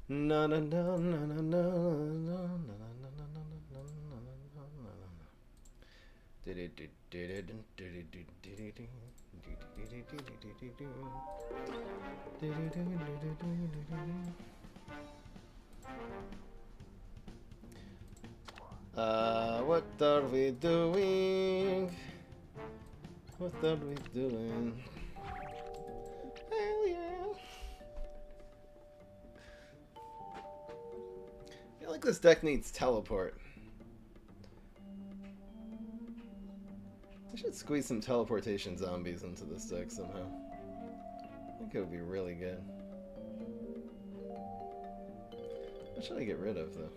Na na na na na na na what are we doing? What are we doing? Hell yeah. I feel like this deck needs teleport. I should squeeze some teleportation zombies into this deck somehow. I think it would be really good. What should I get rid of, though?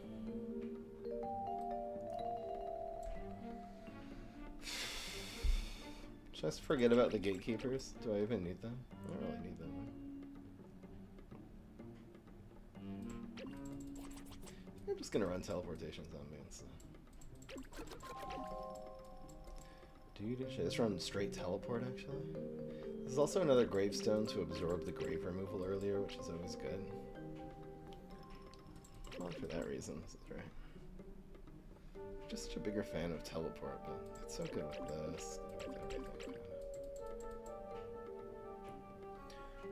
Should I just forget about the gatekeepers? Do I even need them? I don't really need them. I'm just gonna run teleportation zombies. Should I just run straight teleport, actually? There's also another gravestone to absorb the grave removal earlier, which is always good. Well, for that reason, this is right. I'm just such a bigger fan of teleport, but it's so good with this.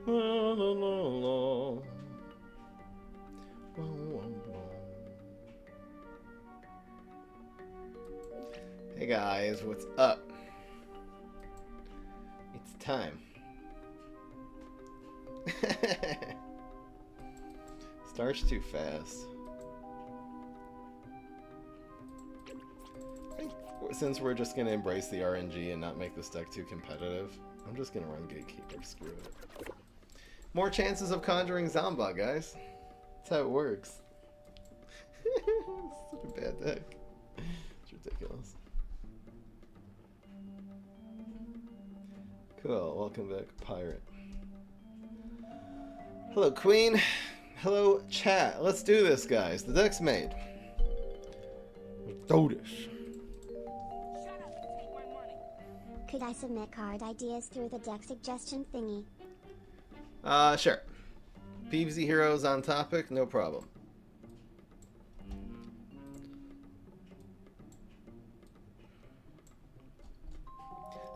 La, la, la, la. Hey guys, what's up? It's time. Starts too fast. I think since we're just gonna embrace the RNG and not make this deck too competitive, I'm just gonna run Gatekeeper. Screw it. More chances of conjuring Zombot, guys. That's how it works. It's such a bad deck. It's ridiculous. Cool, welcome back, Pirate. Hello, Queen. Hello, chat. Let's do this, guys. The deck's made. Let's do this. Shut up and take my money. Could I submit card ideas through the deck suggestion thingy? Sure. PvZ Heroes on topic, no problem.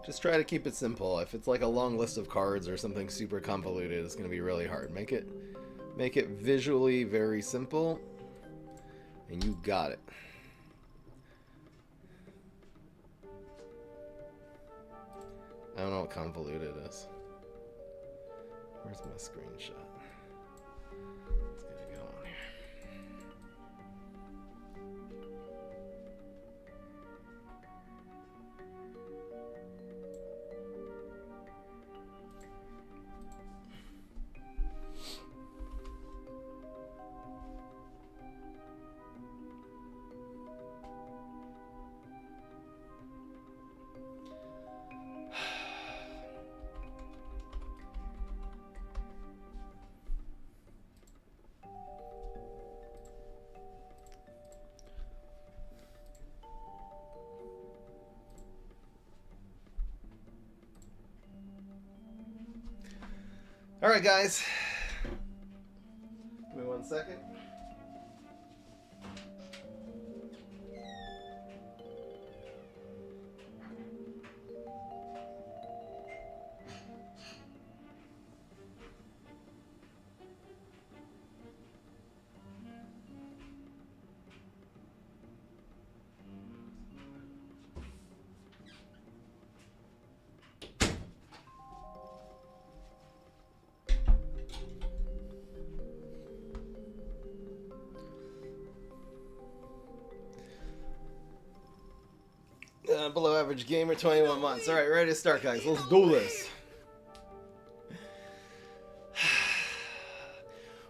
Just try to keep it simple. If it's like a long list of cards or something super convoluted, it's going to be really hard. Make it visually very simple, and you got it. I don't know what convoluted is. Where's my screenshot? Let's get it going here. Alright, guys. Give me 1 second. Below average gamer, 21 months. Alright, ready to start, guys. Let's do this.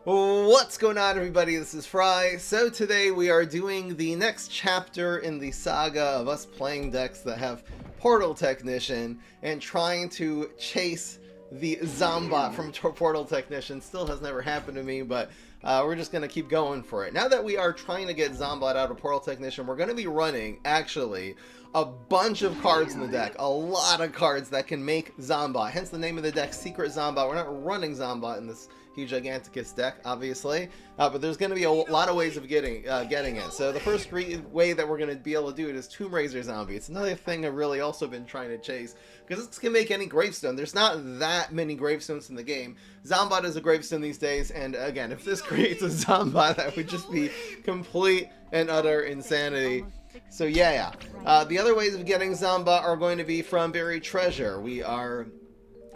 What's going on, everybody? This is Fry. So today we are doing the next chapter in the saga of us playing decks that have Portal Technician and trying to chase the Zombot from Portal Technician. Still has never happened to me, but we're just going to keep going for it. Now that we are trying to get Zombot out of Portal Technician, we're going to be running, actually, a bunch of cards in the deck. A lot of cards that can make Zombot. Hence the name of the deck, Secret Zombot. We're not running Zombot huge Giganticus deck, obviously. But there's going to be a lot of ways of getting it. So the first way that we're going to be able to do it is Tomb Raiser Zombie. It's another thing I've really also been trying to chase, because this can make any gravestone. There's not that many gravestones in the game. Zombot is a gravestone these days, and again, if this creates a Zombot, that would just be complete and utter insanity. So yeah. The other ways of getting Zombot are going to be from buried treasure. We are,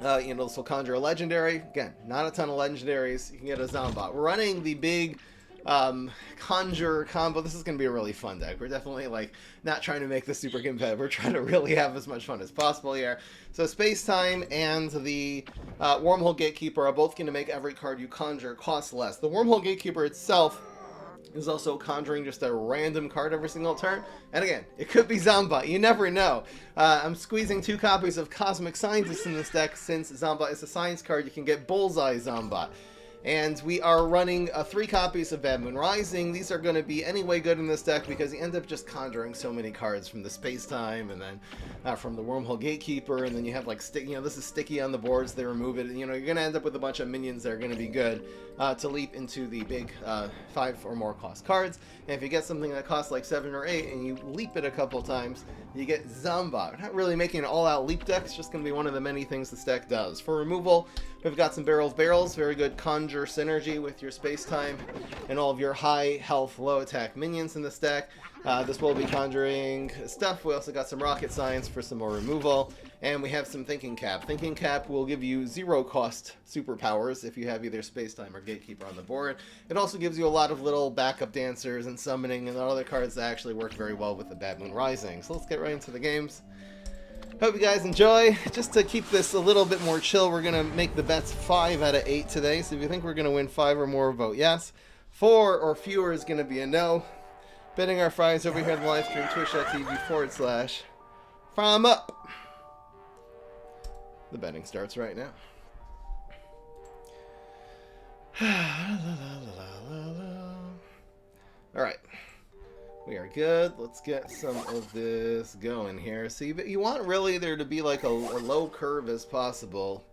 this will conjure a legendary. Again, not a ton of legendaries. You can get a Zombot. We're running the big conjure combo. This is going to be a really fun deck. We're definitely like not trying to make this super competitive. We're trying to really have as much fun as possible here. So Space Time and the Wormhole Gatekeeper are both going to make every card you conjure cost less. The Wormhole Gatekeeper itself is also conjuring just a random card every single turn. And again, it could be Zombot. You never know. I'm squeezing 2 copies of Cosmic Scientist in this deck. Since Zombot is a science card, you can get Bullseye Zombot. And we are running 3 copies of Bad Moon Rising. These are going to be anyway good in this deck because you end up just conjuring so many cards from the Space Time and then from the Wormhole Gatekeeper, and then you have like this is sticky on the boards. They remove it. You're going to end up with a bunch of minions that are going to be good to leap into the big 5 or more cost cards. And if you get something that costs like 7 or 8 and you leap it a couple times, you get Zombot. We're not really making an all-out leap deck. It's just going to be one of the many things this deck does. For removal, we've got some Barrel of Barrels, very good conjure synergy with your Space Time and all of your high health, low attack minions in this deck. This will be conjuring stuff. We also got some Rocket Science for some more removal. And we have some Thinking Cap. Thinking Cap will give you 0 cost superpowers if you have either Space Time or Gatekeeper on the board. It also gives you a lot of little backup dancers and summoning and other cards that actually work very well with the Bad Moon Rising. So let's get right into the games. Hope you guys enjoy. Just to keep this a little bit more chill, we're going to make the bets 5 out of 8 today. So if you think we're going to win 5 or more, vote yes. 4 or fewer is going to be a no. Betting our fries over here on the live stream, twitch.tv/FromUp. The betting starts right now. Alright. We are good. Let's get some of this going here. See, but you want really there to be like a low curve as possible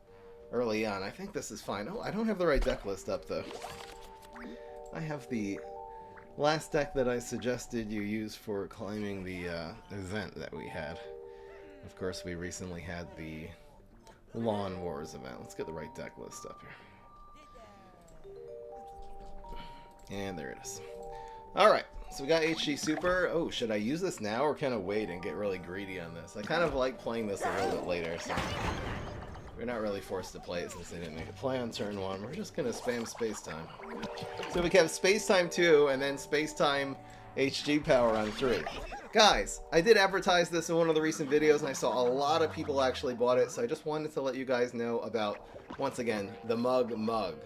early on. I think this is fine. Oh, I don't have the right deck list up though. I have the last deck that I suggested you use for climbing the event that we had. Of course, we recently had the Lawn Wars event. Let's get the right deck list up here. And there it is. Alright, so we got HG Super. Oh, should I use this now or kind of wait and get really greedy on this? I kind of like playing this a little bit later, so we're not really forced to play it since they didn't make a play on turn 1. We're just going to spam Space Time. So we have Space Time 2 and then Space Time HG Power on 3. Guys, I did advertise this in one of the recent videos and I saw a lot of people actually bought it, so I just wanted to let you guys know about, once again, the Mug.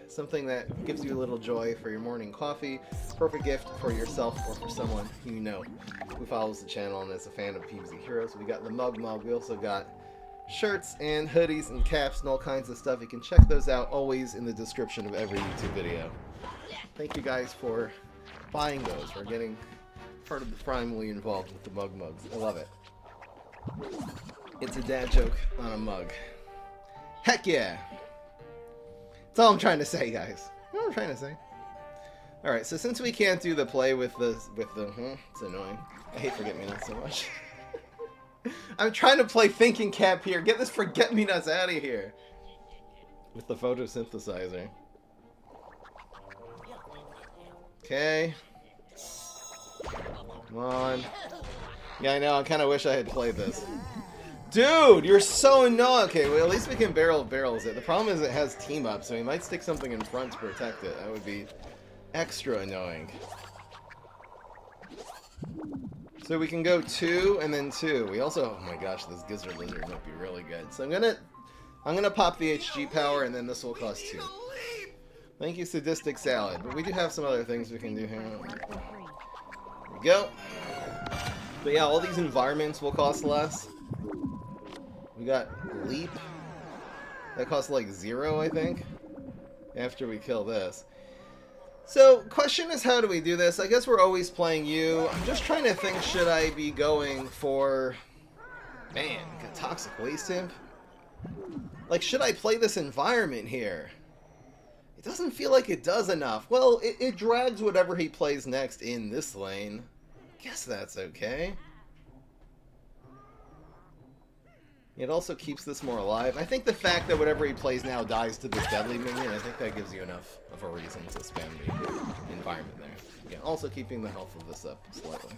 Something that gives you a little joy for your morning coffee. Perfect gift for yourself or for someone you know who follows the channel and is a fan of PvZ Heroes. We got the Mug. We also got shirts and hoodies and caps and all kinds of stuff. You can check those out always in the description of every YouTube video. Thank you guys for buying those, for getting part of the family involved with the mugs. I love it. It's a dad joke on a mug. Heck yeah! That's all I'm trying to say, guys. That's what I'm trying to say. Alright, so since we can't do the play with the it's annoying. I hate Forget-Me-Nuts so much. I'm trying to play Thinking Cap here. Get this Forget-Me-Nuts out of here. With the photosynthesizer. Okay. Come on. Yeah, I know. I kind of wish I had played this. Dude, you're so annoying. Okay, well, at least we can barrels it. The problem is it has team up, so he might stick something in front to protect it. That would be extra annoying. So we can go 2 and then 2. We also, oh my gosh, this Gizzard Lizard might be really good. So I'm gonna pop the HG power, and then this will cost 2. Thank you, Sadistic Salad. But we do have some other things we can do here. There we go. But yeah, all these environments will cost less. We got Leap. That costs like 0, I think. After we kill this. So, question is, how do we do this? I guess we're always playing you. I'm just trying to think, should I be going for... Man, got Toxic Waste Imp? Like, should I play this environment here? doesn't feel like it does enough. Well, it drags whatever he plays next in this lane. Guess that's okay. It also keeps this more alive. I think the fact that whatever he plays now dies to this deadly minion, I think that gives you enough of a reason to spam the environment there. Again, also keeping the health of this up slightly.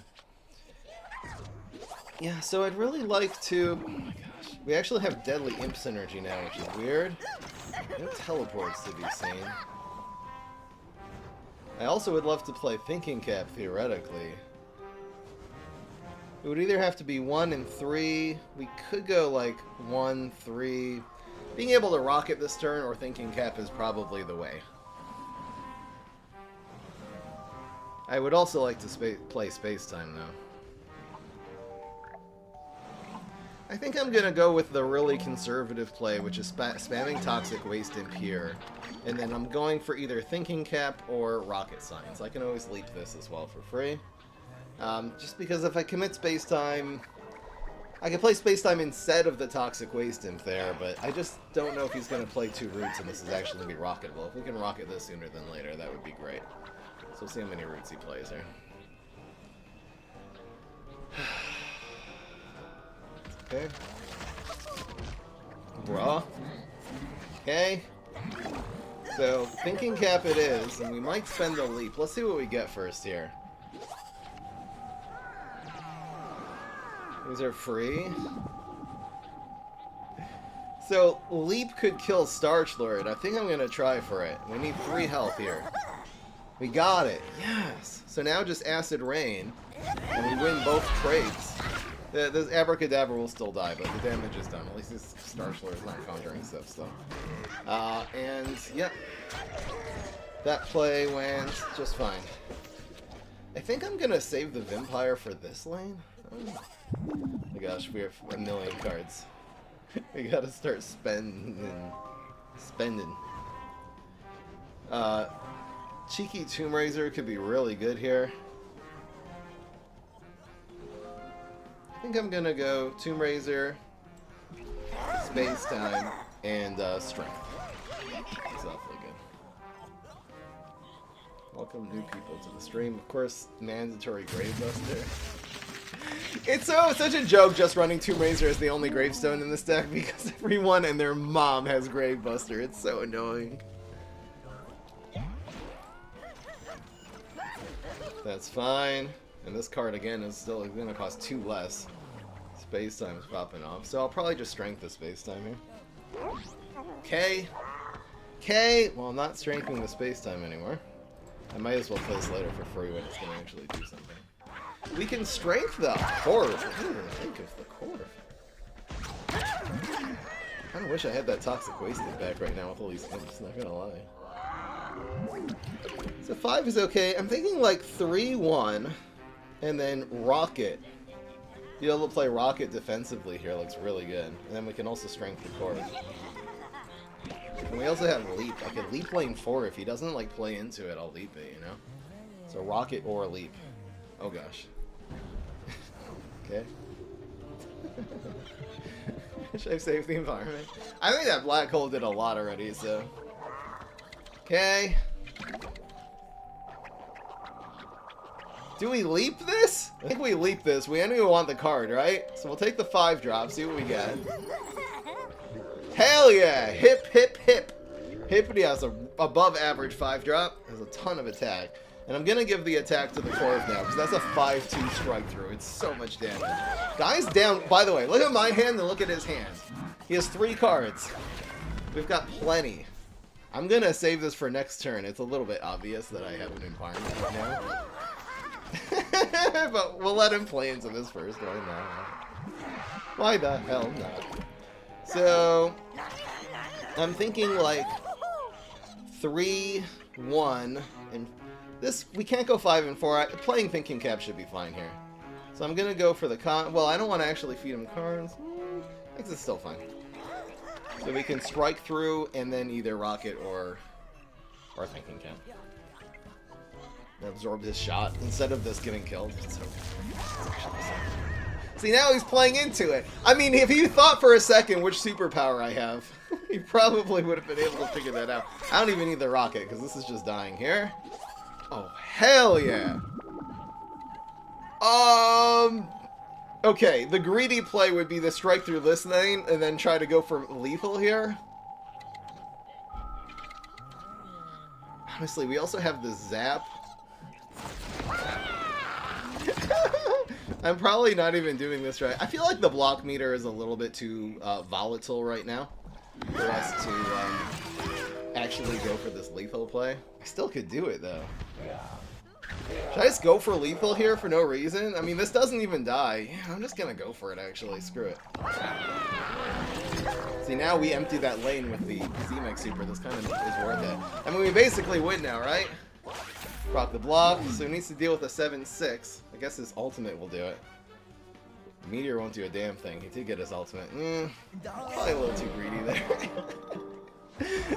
Yeah, so I'd really like to... Oh my gosh. We actually have Deadly Imp synergy now, which is weird. No teleports to be seen. I also would love to play Thinking Cap, theoretically. It would either have to be 1 and 3. We could go like 1, 3. Being able to rocket this turn or Thinking Cap is probably the way. I would also like to play Space Time, though. I think I'm going to go with the really conservative play, which is spamming Toxic Waste Imp here. And then I'm going for either Thinking Cap or Rocket Science. I can always leap this as well for free. Just because if I commit Space Time, I can play Space Time instead of the Toxic Waste Imp there, but I just don't know if he's going to play 2 roots and this is actually going to be rocketable. If we can rocket this sooner than later, that would be great. So we'll see how many roots he plays here. Okay. Raw. Okay. So, Thinking Cap it is, and we might spend the leap. Let's see what we get first here. These are free. So, leap could kill Starch Lord. I think I'm going to try for it. We need 3 health here. We got it. Yes. So now just Acid Rain, and we win both trades. The Abracadabra will still die, but the damage is done. At least this Starch Lord is not conjuring stuff still. And, yep. That play went just fine. I think I'm going to save the Vampire for this lane. Oh my gosh, we have 1 million cards. We gotta start spending. Cheeky Tomb Raiser could be really good here. I think I'm gonna go Tomb Raiser, Space Time, and Strength. That's awfully good. Welcome new people to the stream. Of course, mandatory Gravebuster. It's such a joke just running Tomb Raiser as the only gravestone in this deck because everyone and their mom has Gravebuster. It's so annoying. That's fine. And this card again is still going to cost 2 less. Space Time is popping off. So I'll probably just strength the Space Time here. Okay. Okay. Well, I'm not strengthening the Space Time anymore. I might as well play this later for free when it's going to actually do something. We can strength the Corv. I didn't even think of the Corv. I kind of wish I had that Toxic Waste back right now with all these imps, not gonna lie. So 5 is okay. I'm thinking like 3-1, and then Rocket. Be able to play Rocket defensively here looks really good. And then we can also strength the Corv. And we also have Leap. I could Leap lane 4. If he doesn't like play into it, I'll Leap it, you know? So Rocket or Leap. Oh gosh. Okay. Should I save the environment? I think that black hole did a lot already, so. Okay. Do we leap this? I think we leap this. We don't even want the card, right? So we'll take the 5 drop, see what we get. Hell yeah! Hip, hip, hip. Hippity has a above average 5 drop. Has a ton of attack. And I'm gonna give the attack to the Corv now, because that's a 5-2 strike through. It's so much damage. Guy's down. By the way, look at my hand and look at his hand. He has 3 cards. We've got plenty. I'm gonna save this for next turn. It's a little bit obvious that I have an environment right now. But we'll let him play into this first. Why not? Why the hell not? So, I'm thinking like 3-1, and this, we can't go 5 and 4. Playing Thinking Cap should be fine here. So I'm gonna go for the well, I don't want to actually feed him cards. I think it's still fine. So we can strike through and then either Rocket or Thinking Cap. Absorb his shot instead of this getting killed. It's actually so. See, now he's playing into it. I mean, if you thought for a second which superpower I have. He probably would have been able to figure that out. I don't even need the rocket, because this is just dying here. Oh, hell yeah. Okay, the greedy play would be to strike through this lane, and then try to go for lethal here. Honestly, we also have the zap. I'm probably not even doing this right. I feel like the block meter is a little bit too volatile right now for us to actually go for this lethal play. I still could do it, though. Should I just go for lethal here for no reason? I mean, this doesn't even die. Yeah, I'm just gonna go for it, actually. Screw it. See, now we empty that lane with the Z-Mech Super. This kind of is worth it. I mean, we basically win now, right? Proc the block, so he needs to deal with a 7-6. I guess his ultimate will do it. Meteor won't do a damn thing. He did get his ultimate. Probably a little too greedy there.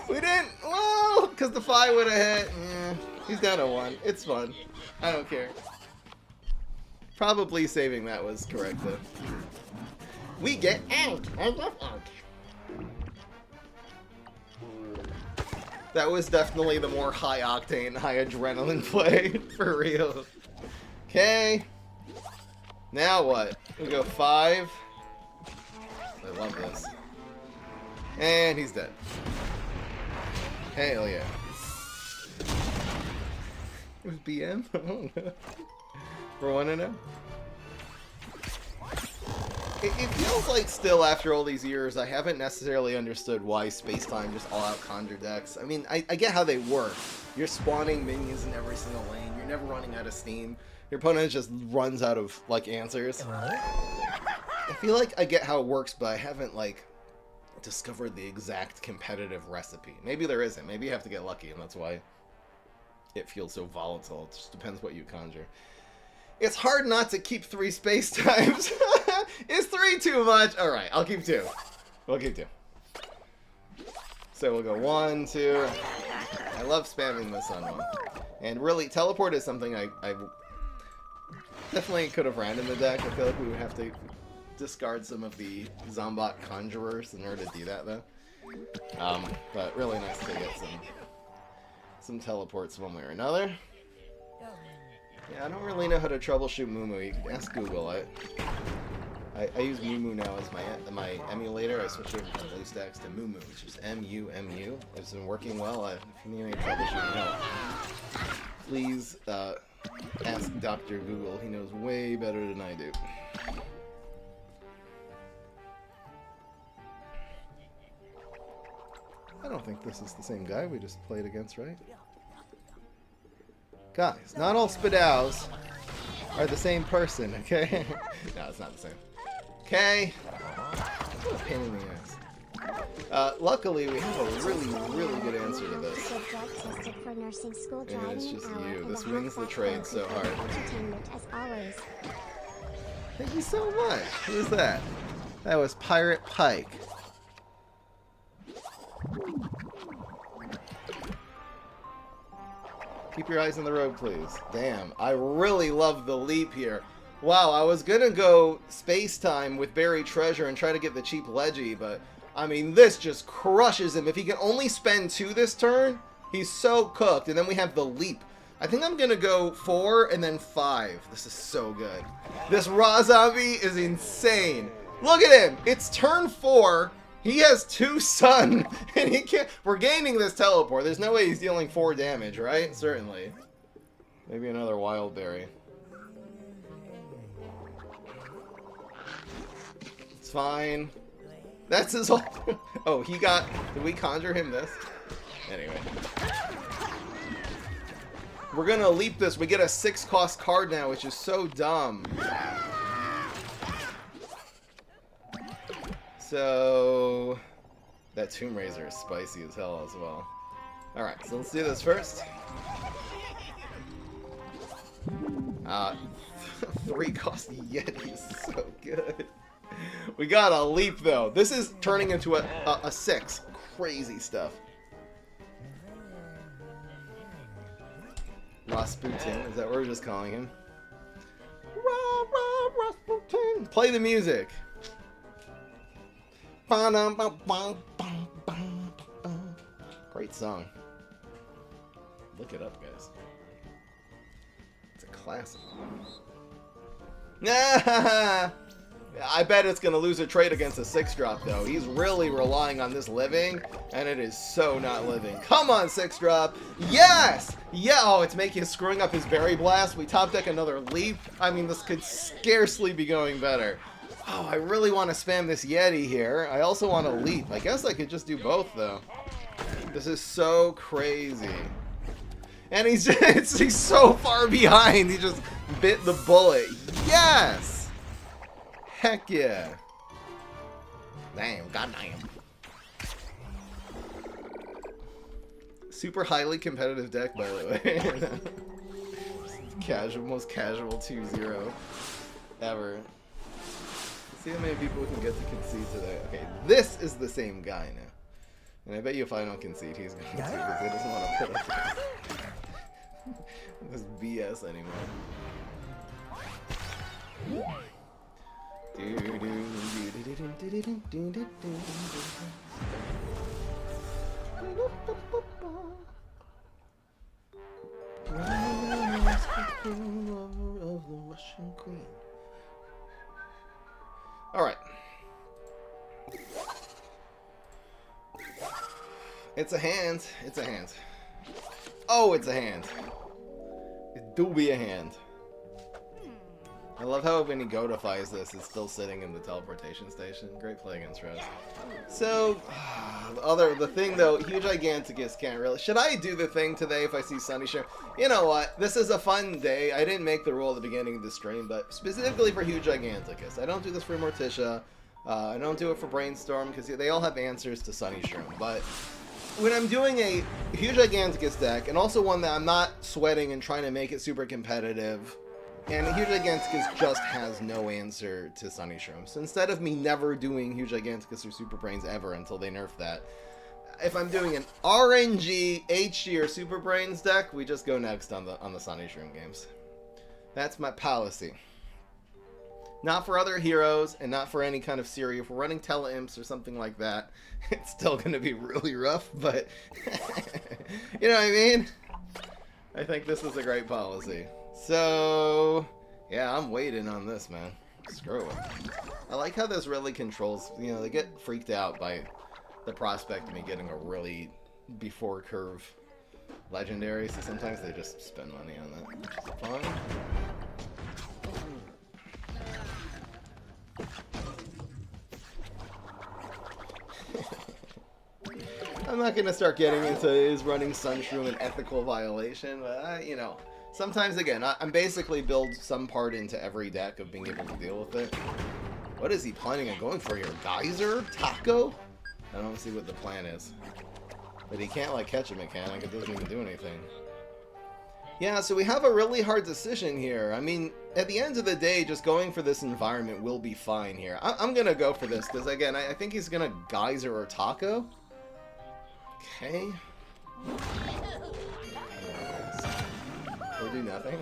We didn't, well, because the 5 would have hit. He's down to 1. It's fun. I don't care. Probably saving that was correct, though. We get out. I love out. That was definitely the more high-octane, high-adrenaline play, for real. Okay. Now what? We go 5. I love this. And he's dead. Hell yeah. It was BM? I don't know. For 1-0? It feels like still, after all these years, I haven't necessarily understood why Space-Time just all-out conjure decks. I mean, I get how they work. You're spawning minions in every single lane. You're never running out of steam. Your opponent just runs out of, like, answers. I feel like I get how it works, but I haven't, like, discovered the exact competitive recipe. Maybe there isn't. Maybe you have to get lucky, and that's why it feels so volatile. It just depends what you conjure. It's hard not to keep 3 space times. Is 3 too much? Alright, I'll keep 2. We'll keep 2. So we'll go 1, 2. I love spamming this on 1. And really, teleport is something I definitely could have ran in the deck. I feel like we would have to discard some of the Zombot conjurers in order to do that, though. But really nice to get some teleports one way or another. Yeah, I don't really know how to troubleshoot Moo. You can ask Google. I use Moo now as my emulator. I switched over from BlueStacks to Moo, which is M-U-M-U. It's been working well. If you need any troubleshooting help, please ask Dr. Google. He knows way better than I do. I don't think this is the same guy we just played against, right? Guys, not all Spadows are the same person, okay? No, it's not the same. Okay. What a pain in the ass. Luckily, we have a really, really good answer to this. And it's just you. This wins the trade so hard. Thank you so much. Who was that? That was Pirate Pike. Keep your eyes on the road, please. Damn, I really love the leap here. Wow, I was gonna go Space-Time with Buried Treasure and try to get the cheap Leggy, but I mean, this just crushes him. If he can only spend 2 this turn, he's so cooked. And then we have the leap. I think I'm gonna go 4 and then 5. This is so good. This raw zombie is insane. Look at him. It's turn 4. He has 2 sun, and he can't. We're gaining this teleport. There's no way he's dealing 4 damage, right? Certainly. Maybe another wild berry. It's fine. That's his whole. Oh, he got. Did we conjure him this? Anyway. We're gonna leap this. We get a 6-cost card now, which is so dumb. So that Tomb Raiser is spicy as hell as well. Alright, so let's do this first. 3-cost Yeti is so good. We got a leap though. This is turning into a 6. Crazy stuff. Rasputin, is that what we're just calling him? Rasputin! Play the music. Great song. Look it up, guys. It's a classic. I bet it's going to lose a trade against a 6-drop, though. He's really relying on this living, and it is so not living. Come on, 6-drop. Yes! Yeah, oh, it's screwing up his Berry Blast. We top deck another Leap. I mean, this could scarcely be going better. Oh, I really want to spam this Yeti here. I also want to Leap. I guess I could just do both, though. This is so crazy. And he's so far behind. He just bit the bullet. Yes! Heck yeah. Damn, goddamn. Super highly competitive deck, by the way. Most casual 2-0 ever. See how many people can get to concede today. Okay, this is the same guy now. And I bet you if I don't concede, he's going to, because he doesn't want to put up this BS anymore. All right. It's a hand. It's a hand. Oh, it's a hand. It do be a hand. I love how when he goatifies this, it's still sitting in the teleportation station. Great play against Rose. So, the thing though, Huge Giganticus can't really... Should I do the thing today if I see Sunny Share? You know what? This is a fun day. I didn't make the rule at the beginning of the stream, but specifically for Huge Giganticus. I don't do this for Morticia. I don't do it for Brainstorm, because they all have answers to Sunny Shroom. But when I'm doing a Huge Giganticus deck, and also one that I'm not sweating and trying to make it super competitive... And Huge Giganticus just has no answer to Sunny Shroom. So instead of me never doing Huge Giganticus or Super Brains ever until they nerf that, if I'm doing an RNG, HG, or Super Brains deck, we just go next on the Sunny Shroom games. That's my policy. Not for other heroes, and not for any kind of series. If we're running Tele-Imps or something like that, it's still going to be really rough, but... you know what I mean? I think this is a great policy. So, yeah, I'm waiting on this, man. Screw it. I like how this really controls, you know, they get freaked out by the prospect of me getting a really before curve legendary, so sometimes they just spend money on that, which is fun. I'm not going to start getting into is running Sunshroom an ethical violation, but, you know... Sometimes, again, I'm basically build some part into every deck of being able to deal with it. What is he planning on going for here? Geyser? Taco? I don't see what the plan is. But he can't, like, catch a mechanic. It doesn't even do anything. Yeah, so we have a really hard decision here. I mean, at the end of the day, just going for this environment will be fine here. I'm going to go for this, because, again, I think he's going to Geyser or Taco. Okay. Or do nothing.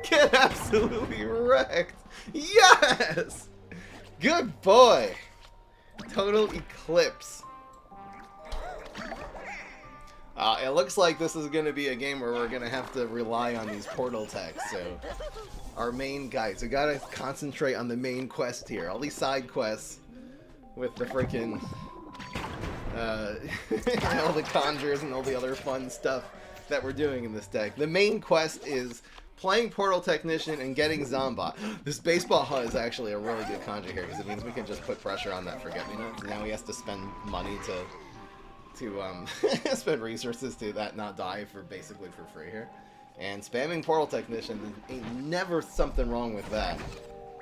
Get absolutely wrecked. Yes! Good boy. Total Eclipse. It looks like this is going to be a game where we're going to have to rely on these portal techs. So, our main guys. We got to concentrate on the main quest here. All these side quests with the freaking... all the conjures and all the other fun stuff that we're doing in this deck. The main quest is playing Portal Technician and getting Zombot. This Baseball Hut is actually a really good conjure here because it means we can just put pressure on that Forget-Me-Not. Now he has to spend money to spend resources to not die basically for free here. And spamming Portal Technician, ain't never something wrong with that.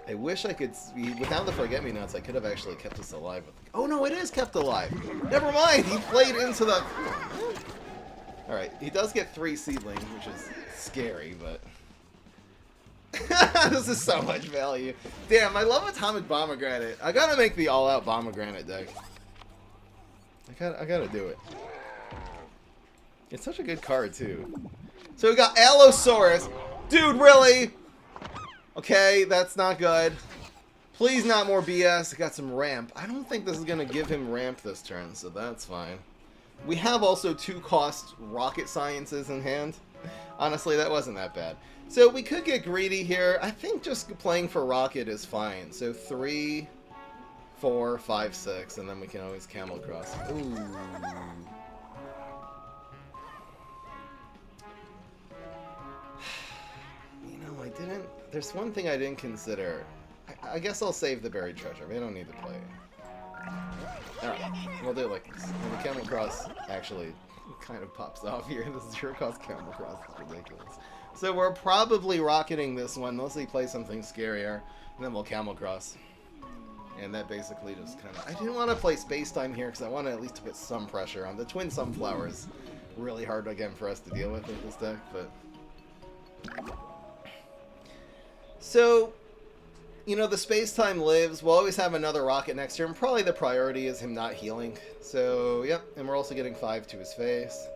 I wish I could... Without the Forget-Me-Nots, I could have actually kept us alive. Oh, no, it is kept alive. Never mind. He played into the... Alright, he does get 3 seedlings, which is scary, but... This is so much value. Damn, I love Atomic Pomegranate. I gotta make the all-out Pomegranate deck. I gotta do it. It's such a good card, too. So we got Allosaurus. Dude, really? Okay, that's not good. Please not more BS. Got some ramp. I don't think this is going to give him ramp this turn, so that's fine. We have also 2-cost rocket sciences in hand. Honestly, that wasn't that bad. So we could get greedy here. I think just playing for rocket is fine. So 3, 4, 5, 6, and then we can always camel cross. Ooh. You know, I didn't... There's one thing I didn't consider. I guess I'll save the buried treasure. We don't need to play it. Alright, we'll do it like this. And the camel cross actually kind of pops off here. This 0-cost camel cross is ridiculous. So we're probably rocketing this one unless he plays something scarier. And then we'll camel cross. And that basically just kind of... I didn't want to play space time here because I want to at least put some pressure on. The twin sunflowers really hard again for us to deal with this deck, but... So... You know, the space-time lives. We'll always have another rocket next turn. Probably the priority is him not healing. So, yep. And we're also getting 5 to his face.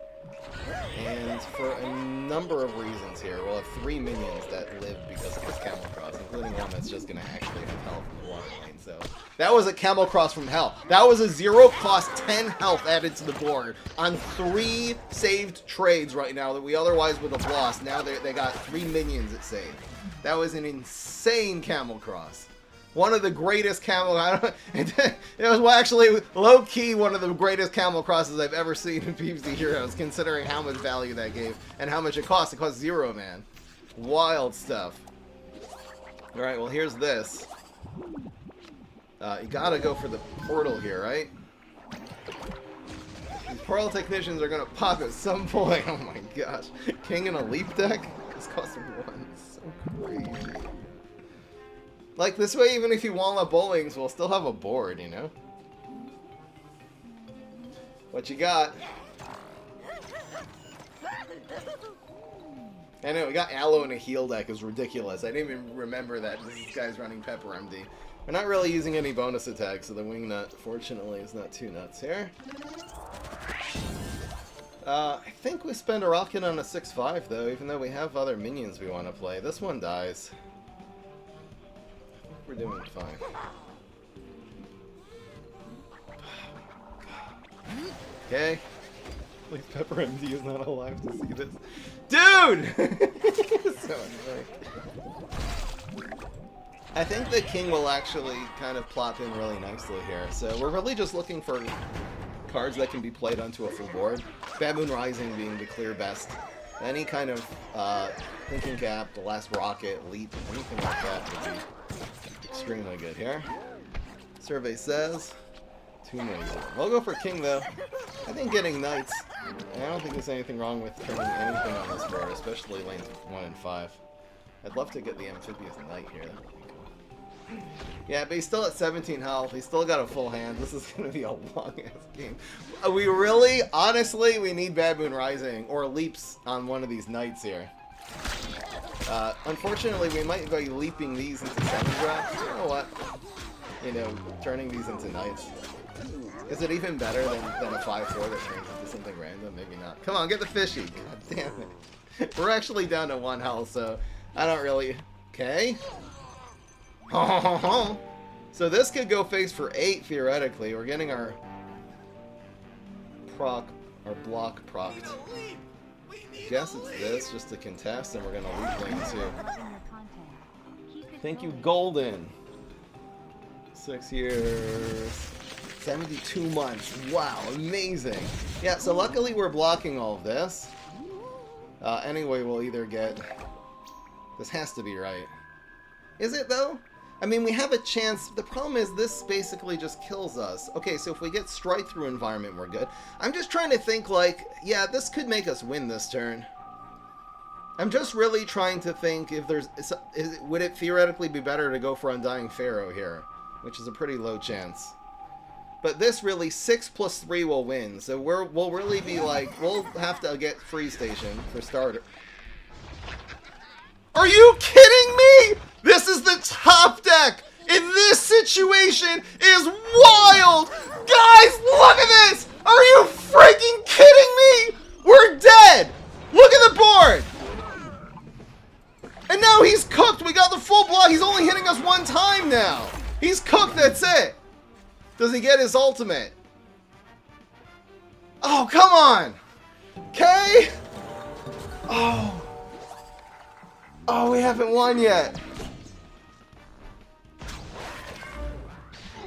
And for a number of reasons here, we'll have 3 minions that live because of this camel cross, including one that's just going to actually have health in the water lane. So, that was a camel cross from hell. That was a 0-cost 10 health added to the board on 3 saved trades right now that we otherwise would have lost. Now they got 3 minions it saved. That was an insane camel cross. One of the greatest camel... it was actually low-key one of the greatest camel crosses I've ever seen in PvZ Heroes, considering how much value that gave and how much it cost. It cost 0, man. Wild stuff. Alright, well, here's this. You gotta go for the portal here, right? These portal technicians are gonna pop at some point. Oh my gosh. King in a leap deck? This costs 1. Crazy. Like, this way, even if you walnut bowlings, we'll still have a board, you know? What you got? I know, we got Aloe in a heal deck is ridiculous. I didn't even remember that this guy's running Pepper MD. We're not really using any bonus attacks, so the wing nut, fortunately, is not too nuts here. I think we spend a rocket on a 6-5, though, even though we have other minions we want to play. This one dies. We're doing fine. Okay. Please, Pepper MD is not alive to see this. Dude! So annoying. I think the king will actually kind of plop in really nicely here. So we're really just looking for cards that can be played onto a full board. Baboon Rising being the clear best. Any kind of Thinking Cap, the last rocket, leap, anything like that would be extremely good here. Survey says 2 million. We'll go for king though. I think getting knights. I don't think there's anything wrong with turning anything on this board, especially lanes 1 and 5. I'd love to get the amphibious knight here. That would be cool. Yeah, but he's still at 17 health. He's still got a full hand. This is going to be a long-ass game. We really, honestly, we need Baboon Rising or leaps on one of these knights here. Unfortunately, we might be leaping these into 7 drops. You know what? You know, turning these into knights. Is it even better than a 5-4 that turns into something random? Maybe not. Come on, get the fishy. God damn it. We're actually down to 1 health, so I don't really... Okay. So this could go face for 8, theoretically. We're getting our block procced. I guess it's this, just to contest, and we're going to leap lane 2. Thank you, Golden. 6 years. 72 months. Wow, amazing. Yeah, so luckily we're blocking all of this. Anyway, we'll either get... This has to be right. Is it, though? I mean, we have a chance. The problem is this basically just kills us. Okay, so if we get strike through environment, we're good. I'm just trying to think, like, yeah, this could make us win this turn. I'm just really trying to think if there's... would it theoretically be better to go for Undying Pharaoh here? Which is a pretty low chance. But this really, 6 plus 3 will win. So we'll really be like, we'll have to get Free Station for starter. Are you kidding me? This is the top deck in this situation is wild. Guys, look at this. Are you freaking kidding me? We're dead. Look at the board. And now he's cooked. We got the full block. He's only hitting us 1 time now. Does he get his ultimate? Oh, come on! Okay? Oh. Oh, we haven't won yet.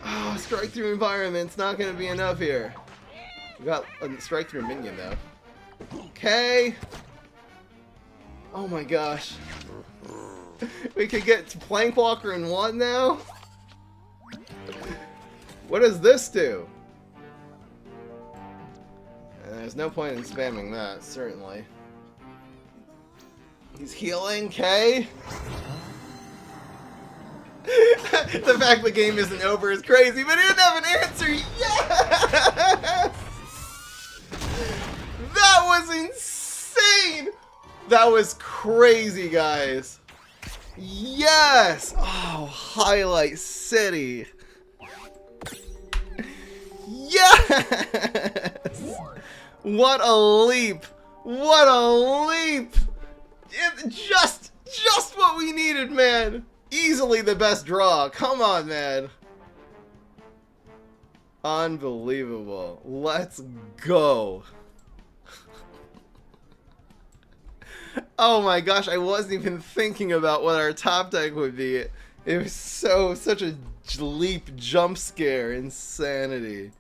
Oh, strike through environment's not gonna be enough here. We got a strike through minion though. Okay. Oh my gosh. We could get Plank Walker in one now? What does this do? There's no point in spamming that, certainly. He's healing, okay? The fact the game isn't over is crazy, but he didn't have an answer! Yes! That was insane! That was crazy, guys. Yes! Oh, Highlight City. Yes! What a leap! What a leap! Just what we needed, man! Easily the best draw. Come on, man. Unbelievable. Let's go. Oh my gosh, I wasn't even thinking about what our top deck would be. It was such a leap jump scare. Insanity.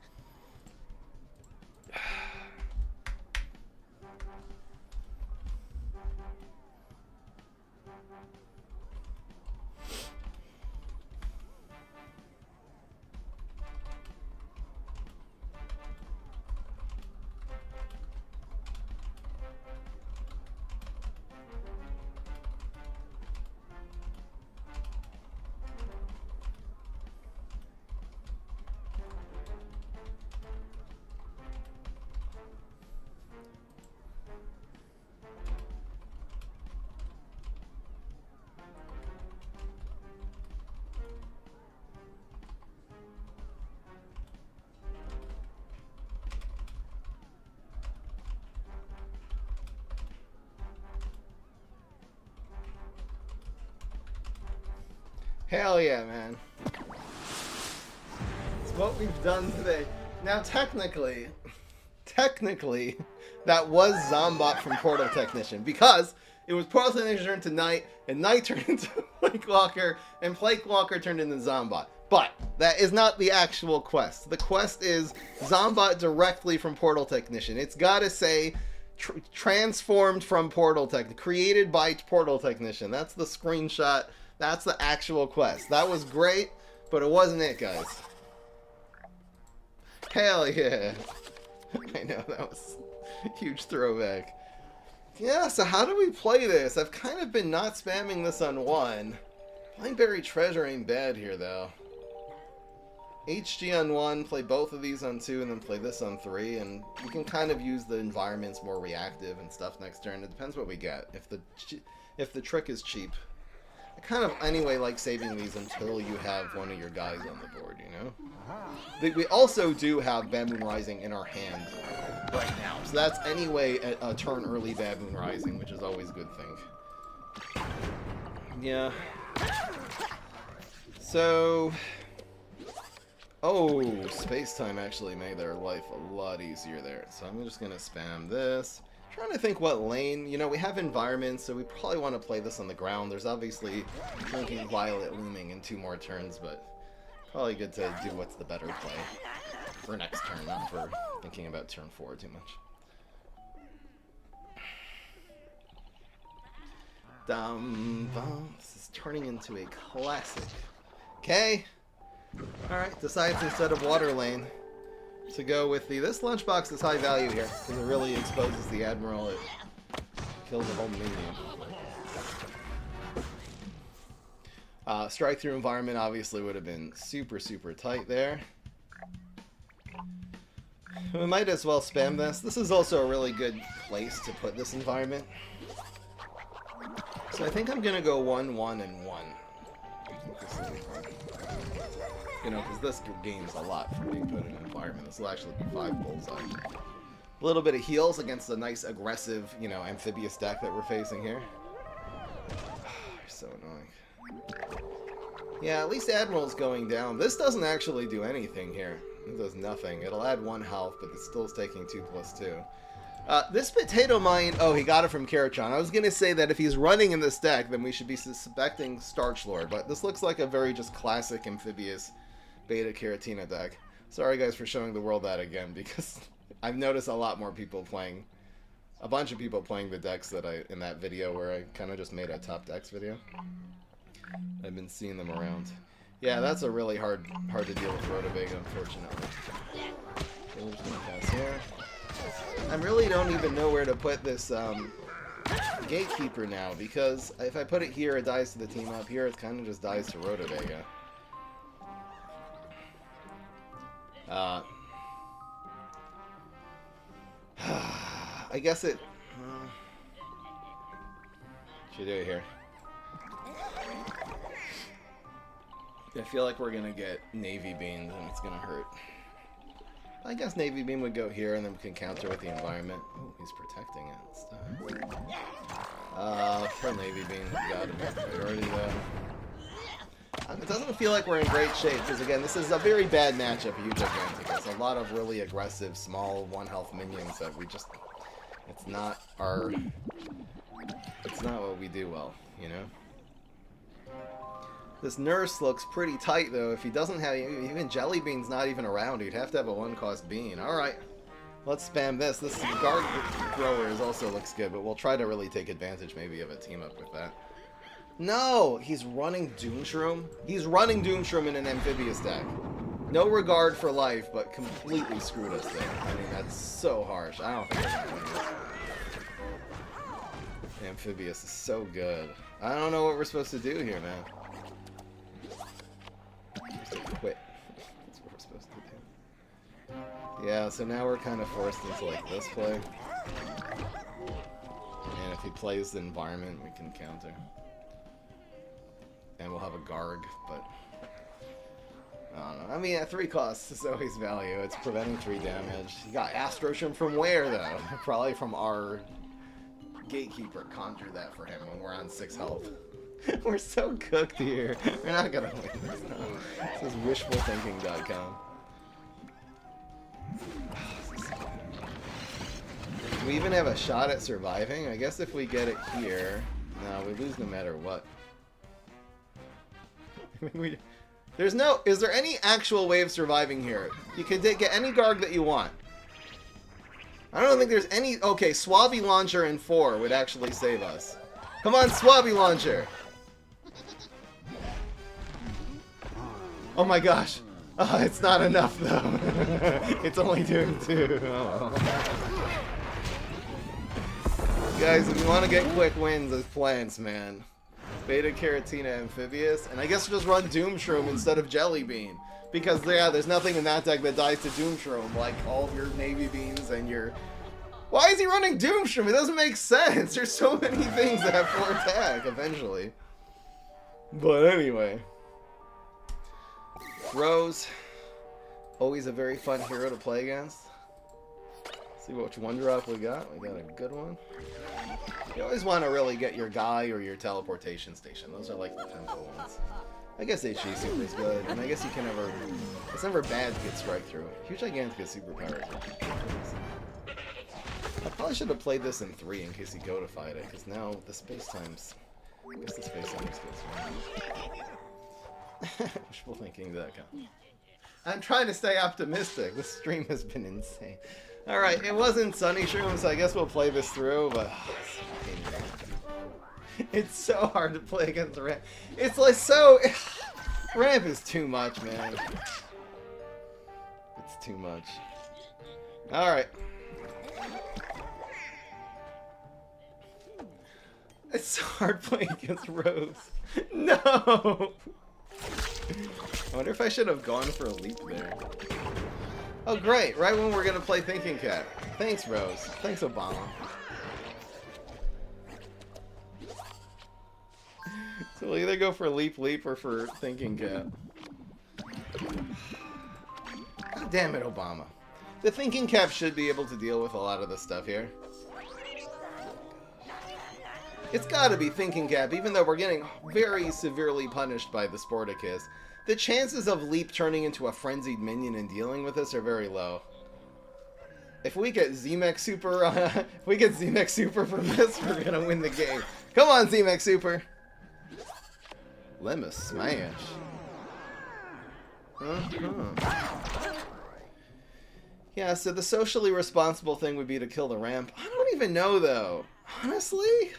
Hell yeah, man. It's what we've done today. Now, technically, that was Zombot from Portal Technician, because it was Portal Technician turned to Knight, and Knight turned into Plank Walker, and Plank Walker turned into Zombot. But that is not the actual quest. The quest is Zombot directly from Portal Technician. It's gotta say, transformed from Portal Technician, created by Portal Technician. That's the screenshot. That's the actual quest. That was great, but it wasn't it, guys. Hell yeah. I know, that was a huge throwback. Yeah, so how do we play this? I've kind of been not spamming this on 1. Blind Berry Treasure ain't bad here, though. HG on 1, play both of these on 2, and then play this on 3, and you can kind of use the environments more reactive and stuff next turn. It depends what we get. If the trick is cheap. I kind of, anyway, like saving these until you have one of your guys on the board, you know? We also do have Bad Moon Rising in our hand right now. So that's anyway a turn early Bad Moon Rising, which is always a good thing. Yeah. So... Oh, Space-Time actually made their life a lot easier there. So I'm just going to spam this. Trying to think what lane. You know, we have environments, so we probably want to play this on the ground. There's obviously Drinking Violet looming in 2 more turns, but probably good to do what's the better play for next turn, not for thinking about turn 4 too much. This is turning into a classic. Okay. Alright, decides instead of Water Lane to go with this lunchbox is high value here, because it really exposes the Admiral. It kills the whole minion. Strike through environment obviously would have been super tight there. We might as well spam this. This is also a really good place to put this environment. So I think I'm gonna go 1, 1, and 1. You know, because this gains a lot from being put in an environment. This will actually be 5 bullseye. A little bit of heals against the nice aggressive, you know, amphibious deck that we're facing here. You're so annoying. Yeah, at least Admiral's going down. This doesn't actually do anything here. It does nothing. It'll add 1 health, but it still is taking 2+2. This potato mine... Oh, he got it from Karachon. I was going to say that if he's running in this deck, then we should be suspecting Starch Lord. But this looks like a very just classic amphibious Beta Karatina deck. Sorry, guys, for showing the world that again, because I've noticed a lot more people playing... A bunch of people playing the decks that in that video where I kind of just made a top decks video. I've been seeing them around. Yeah, that's a really hard to deal with Rotavega, unfortunately. So we're just going to pass here. I really don't even know where to put this Gatekeeper now, because if I put it here, it dies to the team up. Here, it kind of just dies to Rotavega. I guess it... should do it here. I feel like we're gonna get Navy Beamed and it's gonna hurt. I guess Navy Beam would go here and then we can counter with the environment. Oh, he's protecting it. For Navy Beam, got him a priority though. It doesn't feel like we're in great shape because again, this is a very bad matchup for Giganticus. A lot of really aggressive, small, 1 health minions that we just... It's not what we do well, you know? This Nurse looks pretty tight, though. If he doesn't have... Even Jelly Bean's not even around. He'd have to have a 1-cost bean. Alright. Let's spam this. This Guard Thrower also looks good, but we'll try to really take advantage maybe of a team-up with that. No! He's running Doomshroom? He's running Doomshroom in an Amphibious deck. No regard for life, but completely screwed us there. I mean, that's so harsh. I don't think we're gonna win this. Amphibious is so good. I don't know what we're supposed to do here, man. Just quit. That's what we're supposed to do. Yeah, so now we're kind of forced into like this play. And if he plays the environment, we can counter. And we'll have a Garg, but... I don't know. I mean, at 3 costs is always value. It's preventing 3 damage. You got Astroshim from where, though? Probably from our Gatekeeper. Conjure that for him when we're on 6 health. We're so cooked here. We're not gonna win this time. This is wishfulthinking.com. Do we even have a shot at surviving? I guess if we get it here... No, we lose no matter what. There's no... Is there any actual way of surviving here? You can get any Garg that you want. I don't think there's any... Okay, Swabby Launcher in 4 would actually save us. Come on, Swabby Launcher! Oh my gosh. Oh, it's not enough, though. It's only doing 2. Oh. Guys, if you want to get quick wins as plants, man. Beta Karatina Amphibious, and I guess just run Doomshroom instead of Jelly Bean. Because, yeah, there's nothing in that deck that dies to Doomshroom, like all of your Navy Beans and your... Why is he running Doomshroom? It doesn't make sense! There's so many things that have 4 attack, eventually. But anyway. Rose. Always a very fun hero to play against. See which 1-drop we got. We got a good one. You always want to really get your guy or your teleportation station. Those are like the tempo ones. I guess HG Super is good, and I guess you can never... It's never bad to get Strike Through. Huge Gigantic is super powered. I probably should have played this in 3 in case he goatified it, because now the space-times... I guess the space-times gets wishful thinking.com. I'm trying to stay optimistic. This stream has been insane. Alright, it wasn't Sunny Shroom, so I guess we'll play this through, but... It's so hard to play against the Ramp. It's like so... Ramp is too much, man. It's too much. Alright. It's so hard playing against Rose. No! I wonder if I should have gone for a leap there. Oh great, right when we're gonna play Thinking Cat. Thanks, Rose. Thanks, Obama. So we'll either go for Leap Leap or for Thinking Cat. God damn it, Obama. The Thinking Cap should be able to deal with a lot of the stuff here. It's gotta be Thinking Cap, even though we're getting very severely punished by the Sporticus. the chances of Leap turning into a frenzied minion and dealing with us are very low. If we get Z-Mech Super, if we get Z-Mech Super from this, we're gonna win the game. Come on, Z-Mech Super. Lemma Smash. Yeah, so the socially responsible thing would be to kill the ramp. I don't even know, though. Honestly?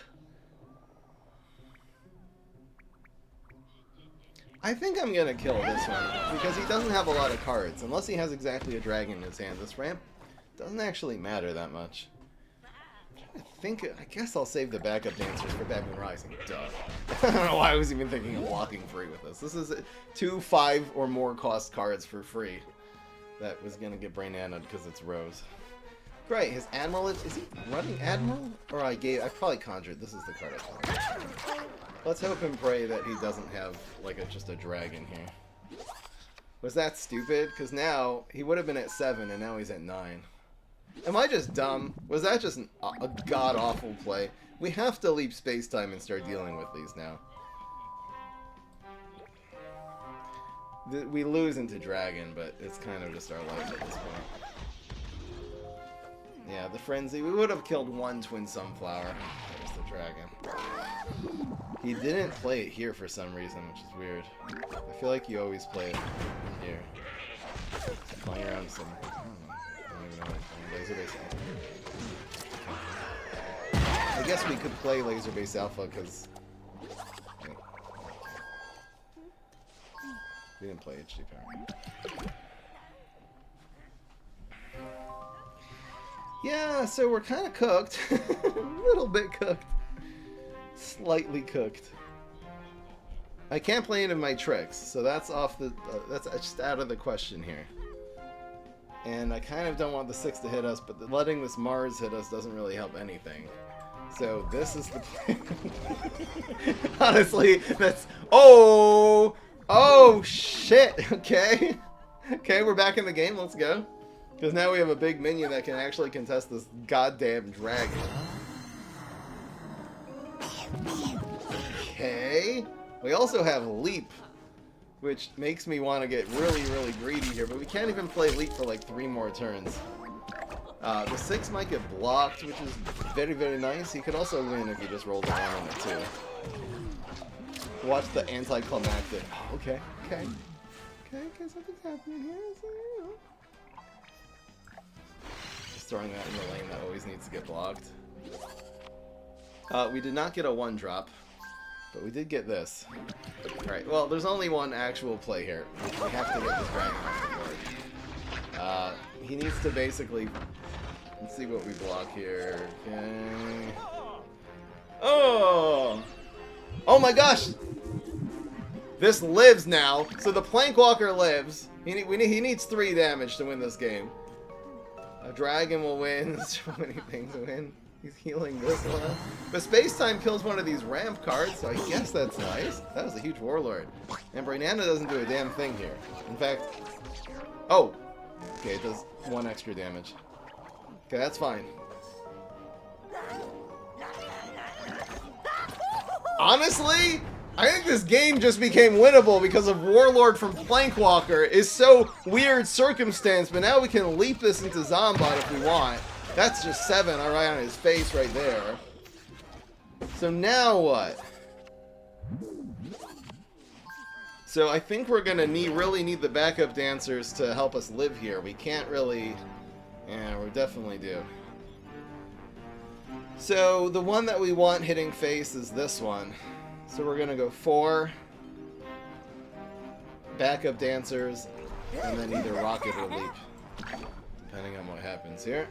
I think I'm gonna kill this one, because he doesn't have a lot of cards. Unless he has exactly a dragon in his hand. This ramp doesn't actually matter that much. I guess I'll save the backup dancers for Bad Moon Rising. Duh. I don't know why I was even thinking of walking free with this. This is 2 5 or more cost cards for free. That was gonna get brain anod because it's Rose. Great, his Admiral is he running Admiral? Or I probably conjured. This is the card I conjured. Let's hope and pray that he doesn't have like just a dragon here. Was that stupid? Because now he would have been at 7 and now he's at 9. Am I just dumb? Was that just a god-awful play? We have to leap space-time and start dealing with these now. We lose into Dragon, but it's kind of just our life at this point. Yeah, the Frenzy. We would have killed 1 Twin Sunflower. There's the Dragon. He didn't play it here for some reason, which is weird. I feel like you always play it here. Playing around some... I don't even know what Laser Base Alpha. I guess we could play Laser Base Alpha because we didn't play HD Power. Yeah, so we're kind of cooked. A little bit cooked. Slightly cooked. I can't play any of my tricks, so that's off the. That's just out of the question here. And I kind of don't want the 6 to hit us, but letting this Mars hit us doesn't really help anything. So this is the plan. Honestly, that's... Oh! Oh, shit! Okay. Okay, we're back in the game. Let's go. Because now we have a big minion that can actually contest this goddamn dragon. Okay. We also have Leap, which makes me want to get really, really greedy here, but we can't even play Leap for like 3 more turns. The 6 might get blocked, which is very, very nice. He could also win if he just rolled a 1 and a 2. Watch the anticlimactic. Oh, okay, okay. Okay, something's happening here. So, you know. Just throwing that in the lane that always needs to get blocked. We did not get a 1-drop. But we did get this. Alright, well, there's only one actual play here. We have to get this dragon off the board. He needs to basically... Let's see what we block here. Okay. Oh! Oh my gosh! This lives now. So the Plankwalker lives. He needs 3 damage to win this game. A dragon will win. So many things win. He's healing this one. But Space-Time kills one of these ramp cards, so I guess that's nice. That was a huge Warlord. And Brainana doesn't do a damn thing here. In fact... Oh! Okay, it does 1 extra damage. Okay, that's fine. Honestly, I think this game just became winnable because of Warlord from Plankwalker is so weird circumstance, but now we can leap this into Zombot if we want. That's just 7 right on his face right there. So now what? So I think we're gonna really need the backup dancers to help us live here. We can't really... Yeah, we definitely do. So the one that we want hitting face is this one. So we're gonna go 4 backup dancers, and then either rocket or leap, depending on what happens here.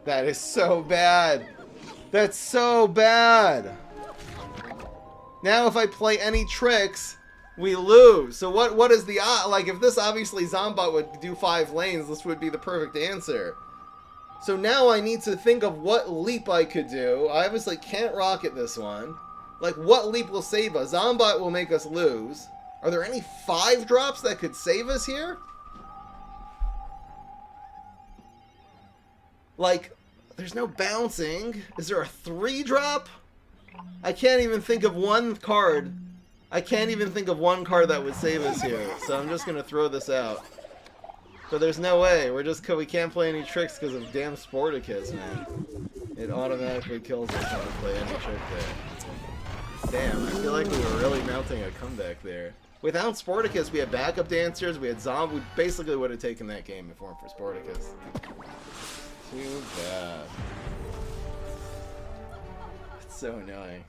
That is so bad. That's so bad. Now if I play any tricks, we lose. So what is the like if this obviously Zombot would do 5 lanes, this would be the perfect answer. So now I need to think of what leap I could do. I obviously can't rocket this one. Like what leap will save us? Zombot will make us lose. Are there any 5 drops that could save us here? Like, there's no bouncing. Is there a 3 drop? I can't even think of one card I can't even think of one card that would save us here, so I'm just gonna throw this out. But there's no way. We can't play any tricks because of damn Sporticus, man. It automatically kills us when we play any trick there. Damn, I feel like we were really mounting a comeback there. Without Sporticus, we had backup dancers, we had Zombot. We basically would have taken that game if it weren't for Sporticus. Too bad. It's so annoying.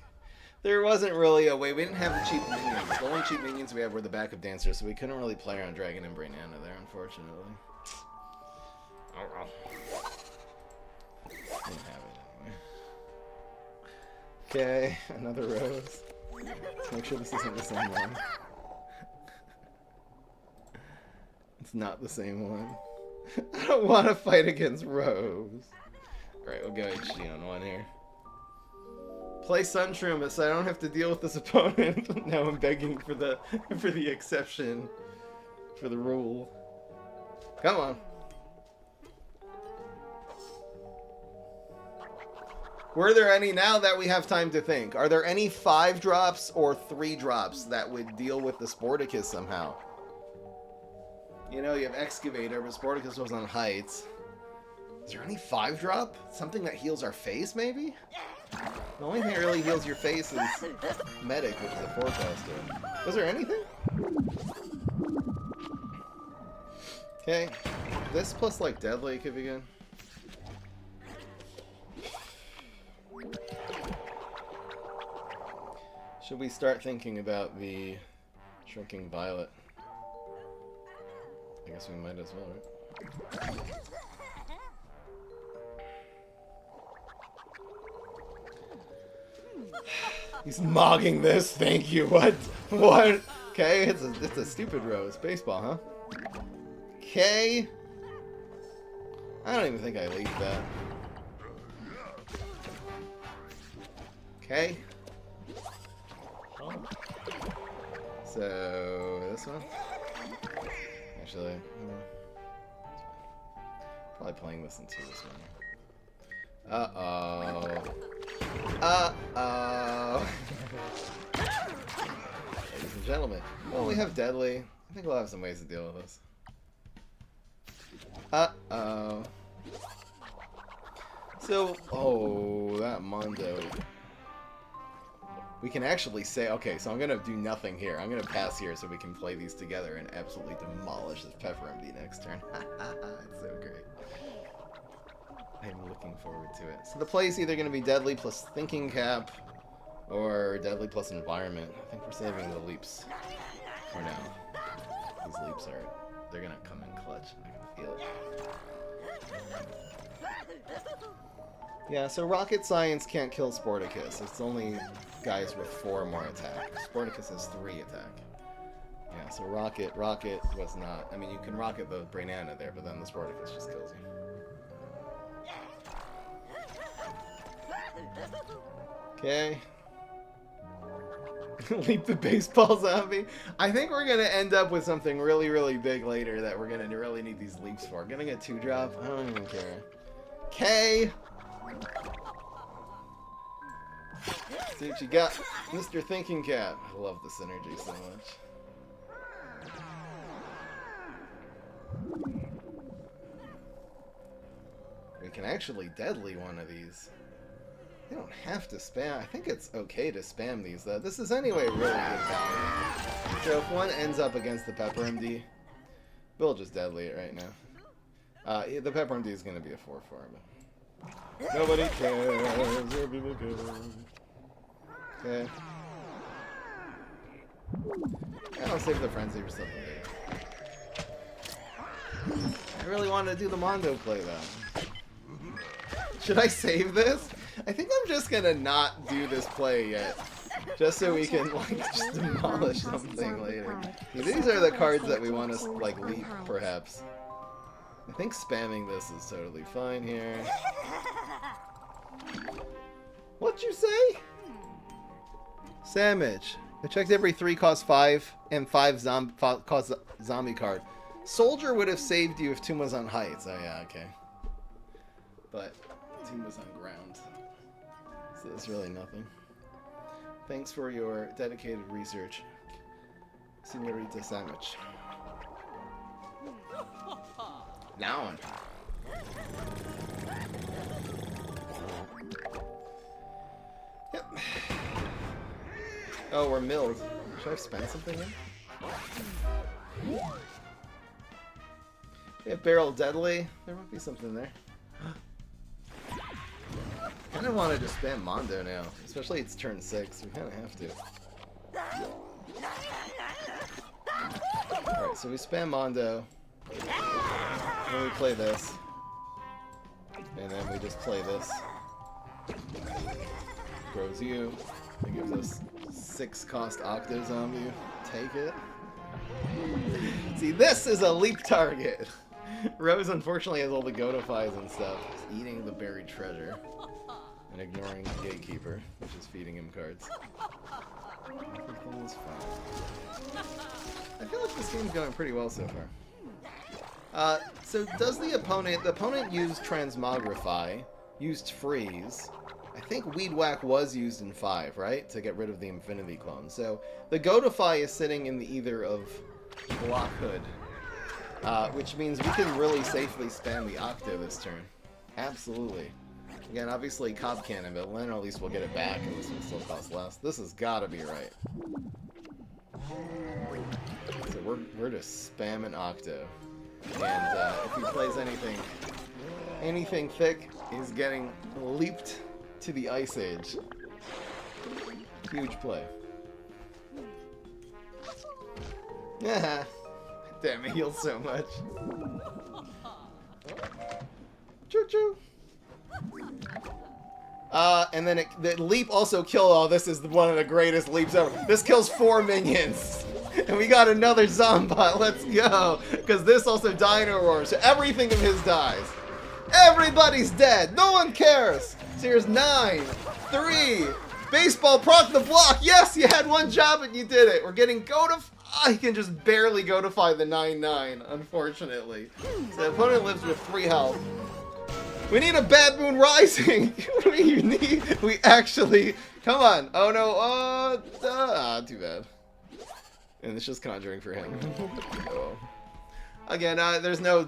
There wasn't really a way. We didn't have the cheap minions. The only cheap minions we had were the backup dancers, so we couldn't really play around Dragon and Brainana there, unfortunately. Oh well. Didn't have it anyway. Okay, another rose. Let's make sure this isn't the same one. It's not the same one. I don't want to fight against Rose. Alright, we'll go HD on one here. Play Sunshroom so I don't have to deal with this opponent. Now I'm begging for the exception. For the rule. Come on. Were there any, now that we have time to think, are there any 5 drops or 3 drops that would deal with the Sporticus somehow? You know, you have Excavator, but Sporticus was on Heights. Is there any 5 drop? Something that heals our face, maybe? The only thing that really heals your face is Medic, which is a Forecaster. Was there anything? Okay. This plus, like, Deadly could be good. Should we start thinking about the Shrinking Violet? I guess we might as well, right? He's mogging this. Thank you. What? What? Okay, it's a stupid rose. Baseball, huh? Okay. I don't even think I leaked that. Okay. So this one. Actually, probably playing this into this one. Uh-oh. Uh-oh. Ladies and gentlemen. Well, we have Deadly. I think we'll have some ways to deal with this. Uh-oh. So, oh, that Mondo. We can actually say, okay, so I'm going to do nothing here. I'm going to pass here so we can play these together and absolutely demolish this Pepper MD next turn. It's so great. I'm looking forward to it. So the play is either going to be Deadly plus Thinking Cap or Deadly plus Environment. I think we're saving the leaps for now. These leaps they're going to come in clutch. I can feel it. Yeah, so Rocket Science can't kill Sporticus. It's only guys with 4 more attack. Sporticus has 3 attack. Yeah, so Rocket was not... I mean, you can Rocket the Brainana there, but then the Sporticus just kills you. Okay. Leap the baseball zombie. I think we're gonna end up with something really, really big later that we're gonna really need these leaps for. Getting a 2-drop? I don't even care. Okay. See what you got, Mr. Thinking Cap. I love the synergy so much. We can actually Deadly one of these. You don't have to spam. I think it's okay to spam these, though. This is anyway really good value. So if one ends up against the Pepper MD, we'll just Deadly it right now. The Pepper MD is going to be a 4-4, but nobody cares. Everybody cares. Okay. I'll save the Frenzy for something later. I really wanted to do the Mondo play, though. Should I save this? I think I'm just gonna not do this play yet. Just so we can, like, just demolish something later. These are the cards that we want to, like, leap, perhaps. I think spamming this is totally fine here. What'd you say? Samage. I checked every 3 cost 5 and 5 cost zombie card. Soldier would have saved you if Tomb was on Heights. Oh yeah, okay. But Tomb was on ground. So it's really nothing. Thanks for your dedicated research, Senorita Sandwich. Now on. Yep. Oh, we're milled. Should I have spent something in? We have Barrel Deadly. There might be something there. Kind of want to just spam Mondo now, especially it's turn 6. We kind of have to. Alright, so we spam Mondo. And then we play this. And then we just play this. Grows you. It gives us 6 cost Octo Zombie. Take it. See, this is a leap target. Rose unfortunately has all the Gotifies and stuff. He's eating the buried treasure. And ignoring the Gatekeeper, which is feeding him cards. Everything is fine. I feel like this game's going pretty well so far. So does the opponent used Transmogrify, used Freeze. I think Weed Whack was used in 5, right? To get rid of the Infinity Clone. So the Gotify is sitting in the either of Block Hood. Which means we can really safely spam the Octo this turn. Absolutely. Again, obviously Cob Cannon, but then at least we'll get it back and this will still cost less. This has gotta be right. So we're just spamming Octo. And if he plays anything thick, he's getting leaped to the Ice Age. Huge play. Yeah. Damn, it heals so much. Choo choo. And then the leap also killed. Oh, this is one of the greatest leaps ever. This kills 4 minions. And we got another Zombot. Let's go. Because this also Dino Roar. So everything of his dies. Everybody's dead. No one cares. So here's 9, 3. Baseball proc the block. Yes, you had one job and you did it. We're getting I can just barely Gotify the 9/9, unfortunately. So the opponent lives with 3 health. We need a Bad Moon Rising! What do you need? We actually... Come on! Oh no, too bad. And it's just Conjuring for him. Oh. Again, there's no,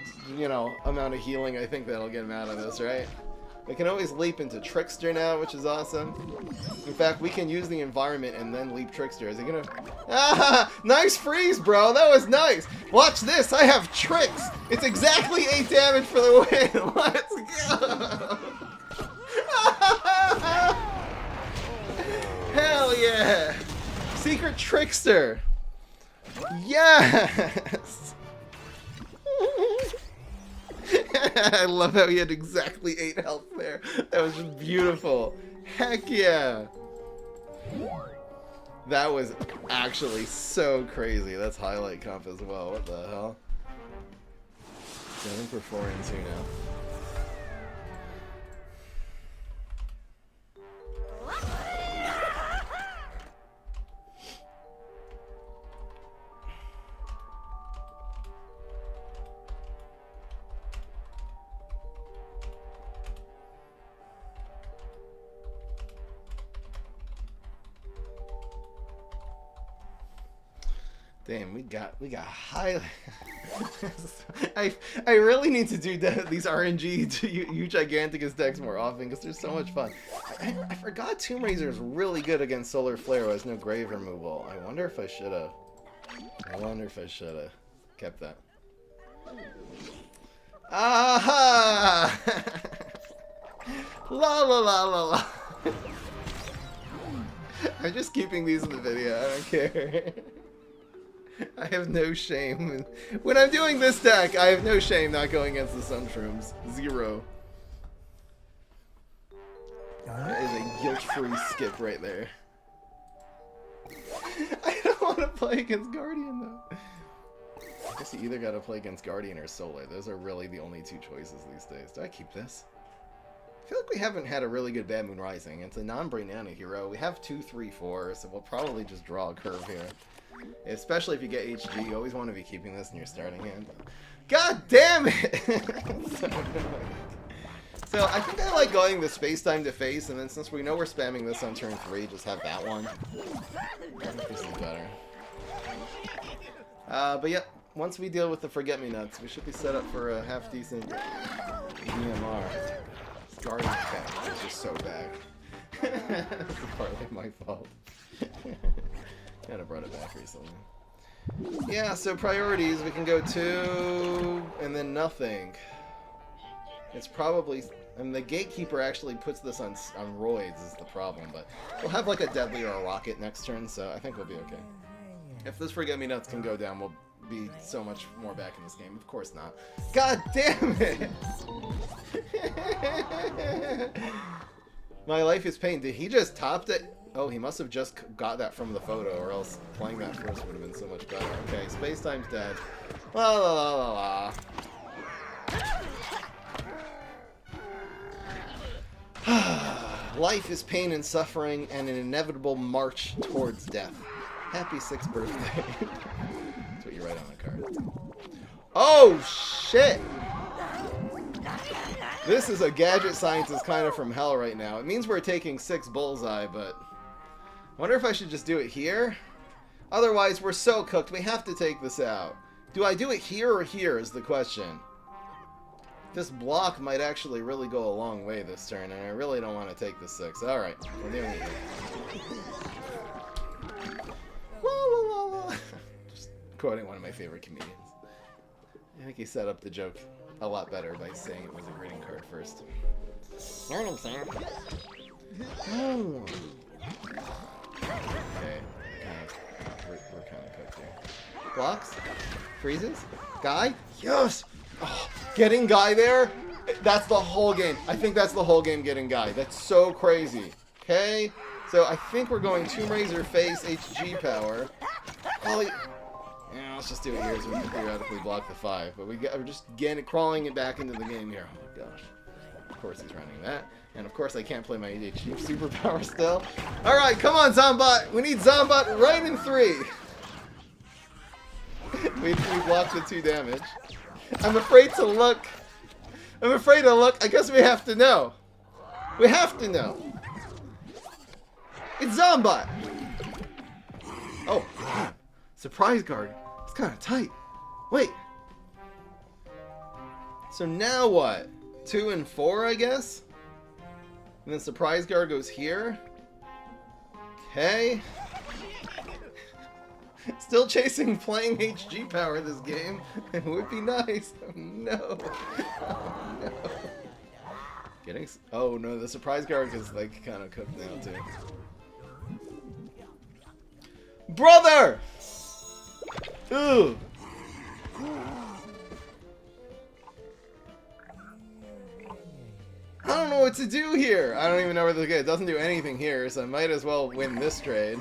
amount of healing I think that'll get him out of this, right? We can always leap into Trickster now, which is awesome. In fact, we can use the environment and then leap Trickster. Is he gonna... Ah! Nice freeze, bro! That was nice! Watch this! I have Tricks! It's exactly 8 damage for the win! Let's go! Hell yeah! Secret Trickster! Yes! I love how he had exactly 8 health there. That was just beautiful. Heck yeah. That was actually so crazy. That's highlight comp as well. What the hell? I think we're 4 and 2 now. Damn, we got high. I really need to do these RNG to U Giganticus decks more often because they're so much fun. I forgot Tomb Raiser is really good against Solar Flare. Has no grave removal. I wonder if I should have. Kept that. Aha! La la la la la. I'm just keeping these in the video. I don't care. I have no shame. When I'm doing this deck, I have no shame not going against the Sun Shrooms. 0. That is a guilt-free skip right there. I don't want to play against Guardian, though. I guess you either got to play against Guardian or Solar. Those are really the only 2 choices these days. Do I keep this? I feel like we haven't had a really good Bad Moon Rising. It's a non-Brainana hero. We have 2, 3, 4, so we'll probably just draw a curve here. Especially if you get HG, you always want to be keeping this in your starting hand. God damn it! So annoying. So I think I like going the space-time to face, and then since we know we're spamming this on turn 3, just have that one. I think this is better. But yep, once we deal with the Forget-Me-Nuts, we should be set up for a half-decent EMR. Guardian attack is just so bad. This is partly my fault. Kinda brought it back recently. Yeah, so priorities, we can go 2, and then nothing. It's probably... I mean, the Gatekeeper actually puts this on roids is the problem, but we'll have like a Deadly or a Rocket next turn, so I think we'll be okay. If this Forget-Me-Nuts can go down, we'll be so much more back in this game. Of course not. God damn it! My life is pain. Did he just topped it? Oh, he must have just got that from the photo, or else playing that first would have been so much better. Okay, Space-Time's dead. La la la la la. Life is pain and suffering and an inevitable march towards death. Happy 6th birthday. That's what you write on the card. Oh, shit! This is a gadget scientist kind of from hell right now. It means we're taking 6 bullseye, but... I wonder if I should just do it here? Otherwise, we're so cooked, we have to take this out. Do I do it here or here is the question. This block might actually really go a long way this turn, and I really don't want to take the 6. Alright, we're doing it here. Just quoting one of my favorite comedians. I think he set up the joke a lot better by saying it was a greeting card first. Learning, sir. Oh. Okay, we're kind of cooked here. Blocks? Freezes? Guy? Yes! Oh, getting Guy there? That's the whole game. I think that's the whole game, getting Guy. That's so crazy. Okay? So I think we're going Tomb Raiser Face HG power. Probably... Yeah, let's just do it here so we can theoretically block the 5. But we're just crawling it back into the game here. Oh my gosh. Of course he's running that. And of course I can't play my HG superpower still. Alright, come on Zombot! We need Zombot right in 3! we blocked the 2 damage. I'm afraid to look. I'm afraid to look. I guess we have to know. We have to know. It's Zombot! Oh, God. Surprise guard. It's kind of tight. Wait. So now what? 2 and 4, I guess? And then surprise guard goes here. Okay. Still chasing playing HG power this game. It would be nice. Oh no. Oh no. Getting... Oh no, the surprise guard is like kind of cooked now too. Brother! Ooh. I don't know what to do here. I don't even know where to get. It doesn't do anything here, so I might as well win this trade.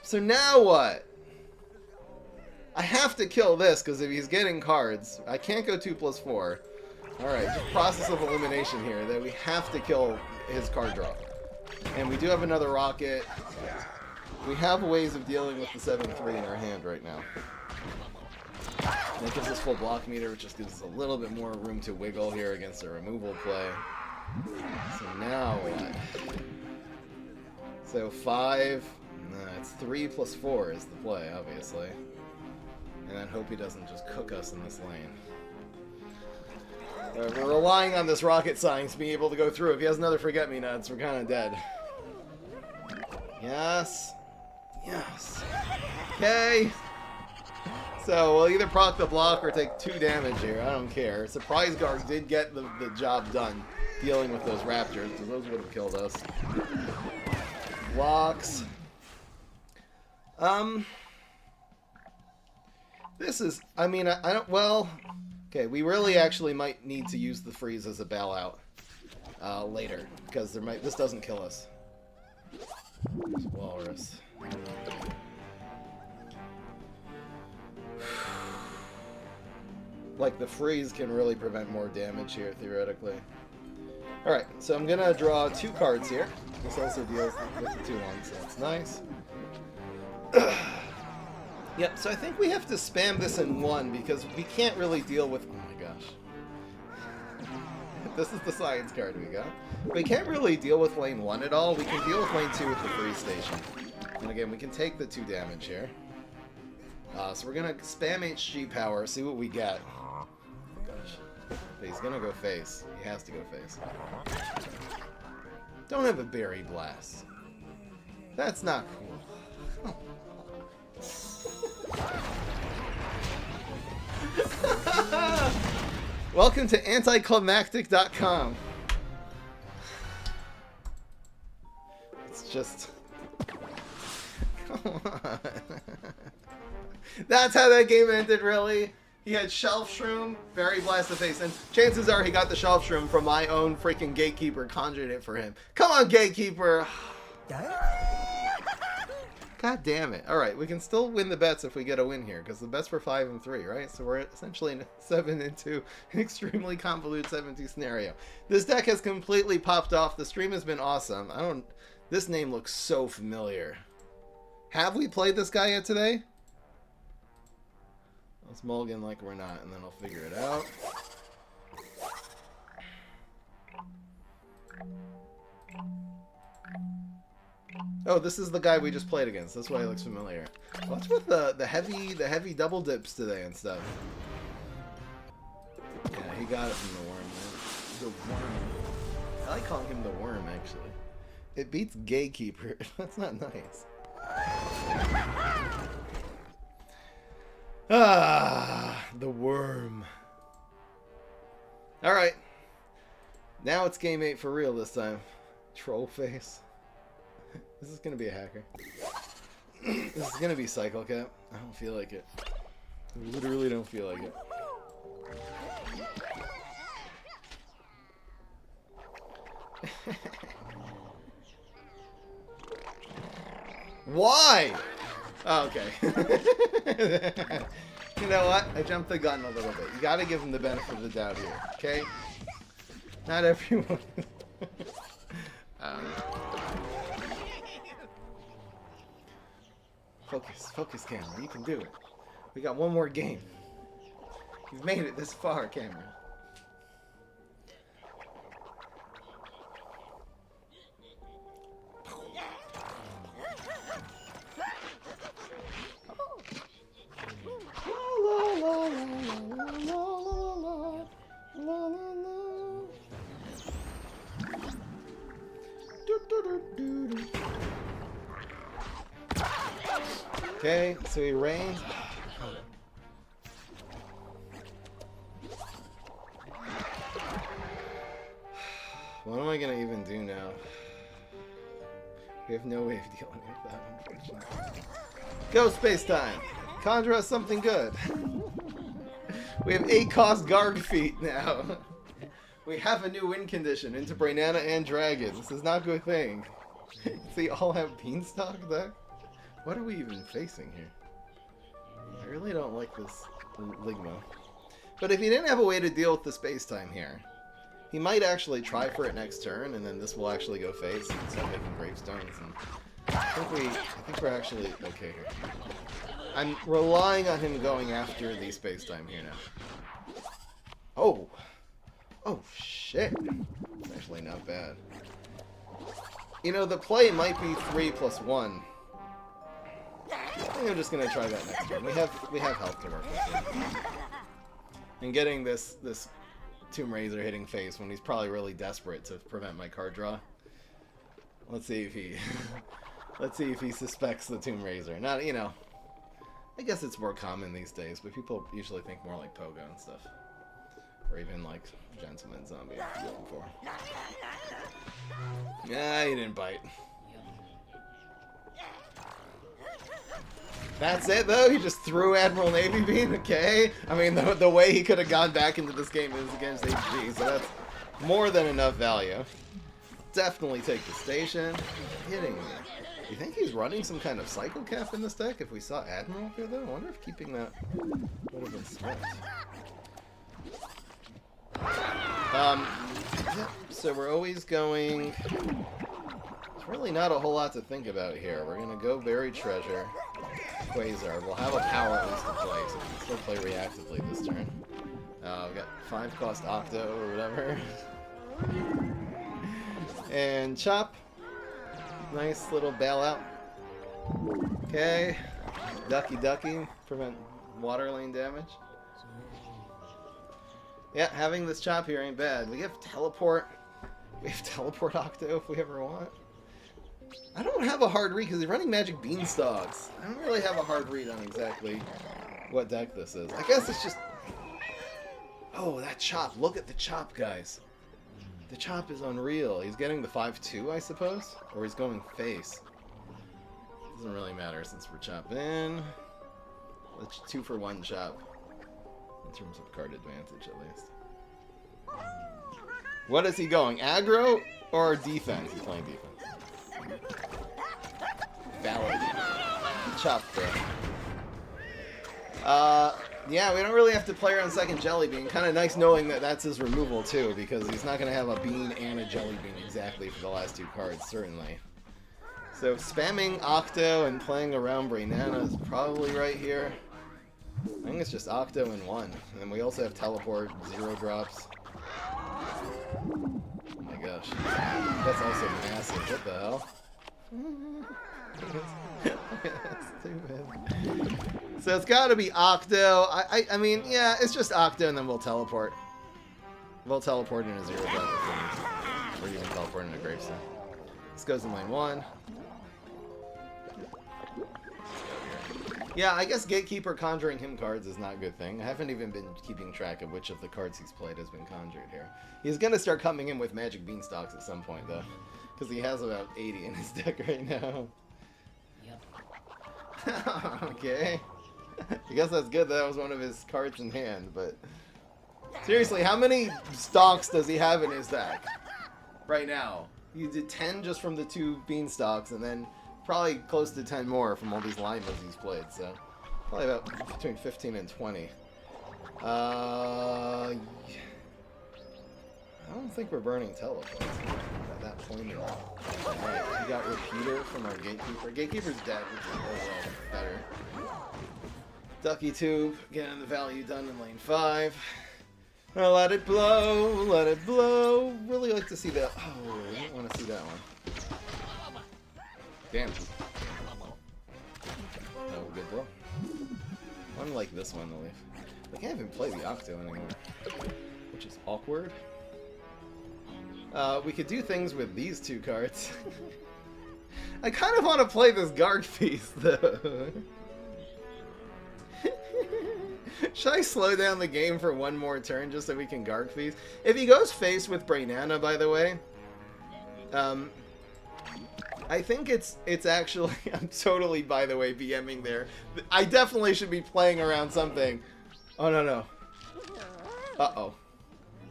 So now what? I have to kill this, because if he's getting cards, I can't go 2+4. Alright, just process of elimination here, that we have to kill his card draw. And we do have another rocket. We have ways of dealing with the 7-3 in our hand right now. And it gives us full block meter, which just gives us a little bit more room to wiggle here against a removal play. So now what? So 5... No, it's 3+4 is the play, obviously. And then hope he doesn't just cook us in this lane. We're relying on this rocket science being able to go through. If he has another Forget-Me-Nuts, we're kind of dead. Yes. Yes. Okay. So we'll either proc the block or take 2 damage here. I don't care. Surprise guard did get the job done dealing with those raptors, because those would have killed us. Blocks. This is, I mean, I don't, well, okay, we really actually might need to use the freeze as a bailout later, because this doesn't kill us. Walrus. Like, the freeze can really prevent more damage here, theoretically. Alright, so I'm gonna draw 2 cards here. This also deals with the 2-1, so that's nice. Yep, so I think we have to spam this in 1 because we can't really deal with... Oh my gosh. This is the science card we got. We can't really deal with lane 1 at all. We can deal with lane 2 with the free station. And again, we can take the 2 damage here. So we're gonna spam HG power, see what we get. Oh gosh. But he's gonna go face. He has to go face. Don't have a berry blast. That's not cool. Welcome to anticlimactic.com. It's just... Come on. That's how that game ended, really? He had Shelf Shroom, Berry Blast the face, and chances are he got the Shelf Shroom from my own freaking Gatekeeper, conjured it for him. Come on, Gatekeeper! God damn it. Alright, we can still win the bets if we get a win here, because the bets were 5 and 3, right? So we're essentially in 7 and 2, an extremely convoluted 7-2 scenario. This deck has completely popped off. The stream has been awesome. This name looks so familiar. Have we played this guy yet today? Let's mulligan like we're not, and then I'll figure it out. Oh, this is the guy we just played against. That's why he looks familiar. What's with the heavy double dips today and stuff? Yeah, he got it from the worm, man. The worm. I like calling him the worm, actually. It beats Gatekeeper. That's not nice. Ah, the worm. Alright. Now it's game 8 for real this time. Troll face. This is gonna be a hacker. This is gonna be Cycle Cap. I don't feel like it. I literally don't feel like it. Why? Oh, okay. You know what? I jumped the gun a little bit. You gotta give him the benefit of the doubt here, okay? Not everyone. Focus, Cameron. You can do it. We got one more game. You've made it this far, Cameron. Okay, so he rained. What am I gonna even do now? We have no way of dealing with that, unfortunately. Go space time! Conjure us something good. We have 8-cost Garg feet now. We have a new win condition into Brainana and Dragon. This is not a good thing. They all have Beanstalk deck? What are we even facing here? I really don't like this Ligma. But if he didn't have a way to deal with the space-time here, he might actually try for it next turn, and then this will actually go face and start making gravestones. And I think we're actually okay here. I'm relying on him going after the space-time here now. Oh! Oh, shit! It's actually not bad. You know, the play might be 3 plus 1. I think I'm just gonna try that next turn. We have health to work with. And getting this Tomb Raiser hitting face when he's probably really desperate to prevent my card draw. Let's see if he suspects the Tomb Raiser. Not, you know, I guess it's more common these days, but people usually think more like Pogo and stuff. Or even like Gentleman Zombie I'm looking for. Yeah, he didn't bite. That's it, though? He just threw Admiral Navy Beam? Okay. I mean, the way he could have gone back into this game is against HG, so that's more than enough value. Definitely take the station. You're kidding me. You think he's running some kind of Cycle Cap in this deck if we saw Admiral here, though? I wonder if keeping that would have been smart. Yeah, so we're always going... There's really not a whole lot to think about here. We're going to go Buried Treasure. Quasar. We'll have a power at least to play, so we can still play reactively this turn. We've got 5-cost Octo or whatever. And chop. Nice little bailout. Okay. Ducky ducky. Prevent water lane damage. Yeah, having this chop here ain't bad. We have teleport. We have teleport Octo if we ever want. I don't have a hard read because he's running magic beanstalks. I don't really have a hard read on exactly what deck this is. I guess it's just... Oh, that chop. Look at the chop, guys. The chop is unreal. He's getting the 5-2, I suppose? Or he's going face. Doesn't really matter since we're chopping. Let's 2-for-1 chop. In terms of card advantage, at least. What is he going? Aggro or defense? He's playing defense. Valid. Chop, bro. Yeah, we don't really have to play around second Jelly Bean. Kind of nice knowing that that's his removal, too, because he's not going to have a Bean and a Jelly Bean exactly for the last two cards, certainly. So, spamming Octo and playing around Brainana is probably right here. I think it's just Octo in one. And then we also have Teleport, 0 drops. Oh my gosh. That's also massive. What the hell? Stupid. So it's got to be Octo. I mean, yeah, it's just Octo, and then we'll teleport. We'll teleport in a 0 drop, or even teleport in a Gravestone. This goes in lane 1. Yeah, I guess Gatekeeper conjuring him cards is not a good thing. I haven't even been keeping track of which of the cards he's played has been conjured here. He's going to start coming in with Magic Beanstalks at some point, though. Because he has about 80 in his deck right now. Yep. Okay. I guess that's good that was one of his cards in hand, but... Seriously, how many stalks does he have in his deck? Right now. You did 10 just from the 2 Beanstalks, and then probably close to 10 more from all these Limas he's played, so... Probably about between 15 and 20. I don't think we're burning teleports at that point. Alright, we got Repeater from our Gatekeeper. Gatekeeper's dead, which is overall better. Ducky Tube, getting the value done in lane 5. Let it blow, let it blow. Really like to see that. Oh, I don't want to see that one. Damn. Oh, good blow. Unlike this one, at least. I can't even play the Octo anymore, which is awkward. We could do things with these 2 cards. I kind of want to play this Guard Feast, though. Should I slow down the game for one more turn just so we can Guard Feast? If he goes face with Brainana, by the way, I think it's actually... I'm totally, by the way, BMing there. I definitely should be playing around something. Oh, no. Uh-oh.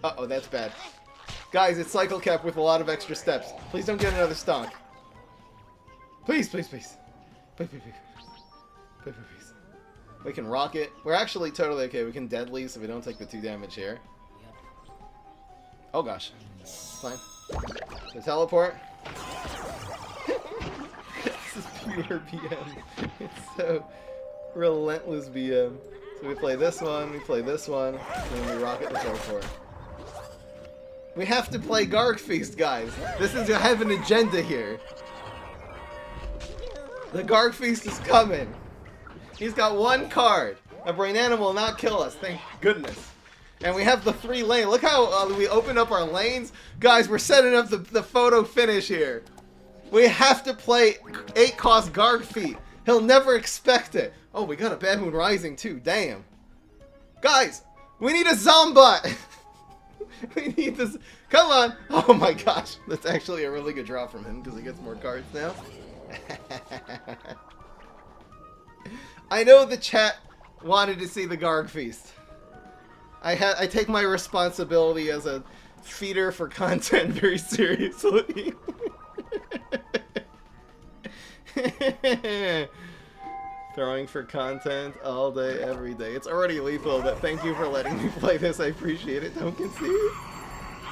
Uh-oh, that's bad. Guys, it's Cycle Cap with a lot of extra steps. Please don't get another stonk. Please, please, please. Please, please, please. Please, please, please. We can rock it. We're actually totally okay. We can deadly so we don't take the 2 damage here. Oh gosh. Fine. So teleport. This is pure BM. It's so relentless BM. So we play this one, and then we rocket the teleport. We have to play Garg Feast, guys. This is, I have an agenda here. The Garg Feast is coming. He's got 1 card. A Brainana will not kill us, thank goodness. And we have the 3 lane. Look how we open up our lanes. Guys, we're setting up the photo finish here. We have to play 8-cost Garg Feast. He'll never expect it. Oh, we got a Bad Moon Rising too, damn. Guys, we need a Zombot. We need this. Come on. Oh my gosh. That's actually a really good draw from him because he gets more cards now. I know the chat wanted to see the Garg Feast. I take my responsibility as a feeder for content very seriously. Throwing for content all day, every day. It's already lethal, but thank you for letting me play this. I appreciate it, Duncan Steve.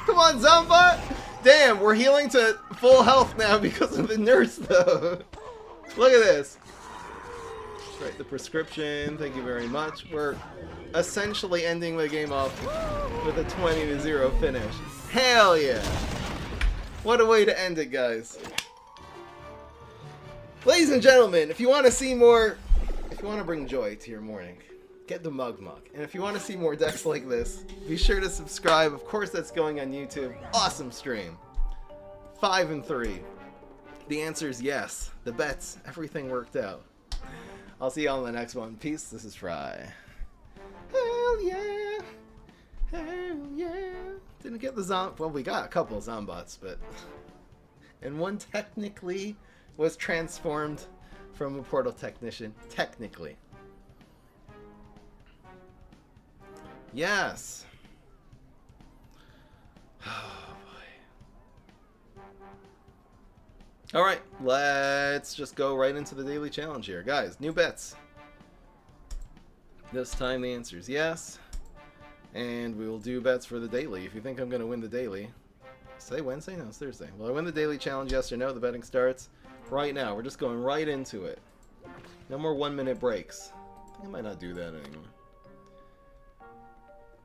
Come on, Zombot! Damn, we're healing to full health now because of the nurse, though. Look at this. Right, the prescription. Thank you very much. We're essentially ending the game off with a 20-0 finish. Hell yeah! What a way to end it, guys. Ladies and gentlemen, if you want to see more, if you want to bring joy to your morning, get the Mug. And if you want to see more decks like this, be sure to subscribe. Of course, that's going on YouTube. Awesome stream. 5 and 3. The answer is yes. The bets, everything worked out. I'll see you all in the next one. Peace. This is Fry. Hell yeah. Hell yeah. Didn't get the well, we got a couple of Zombots, but... and one technically was transformed from a portal technician. Technically. Yes. Oh boy. Alright, let's just go right into the daily challenge here. Guys, new bets. This time the answer is yes. And we will do bets for the daily. If you think I'm going to win the daily... Say Wednesday? No, it's Thursday. Will I win the daily challenge, yes or no? The betting starts right now. We're just going right into it. No more 1-minute breaks. I think I might not do that anymore.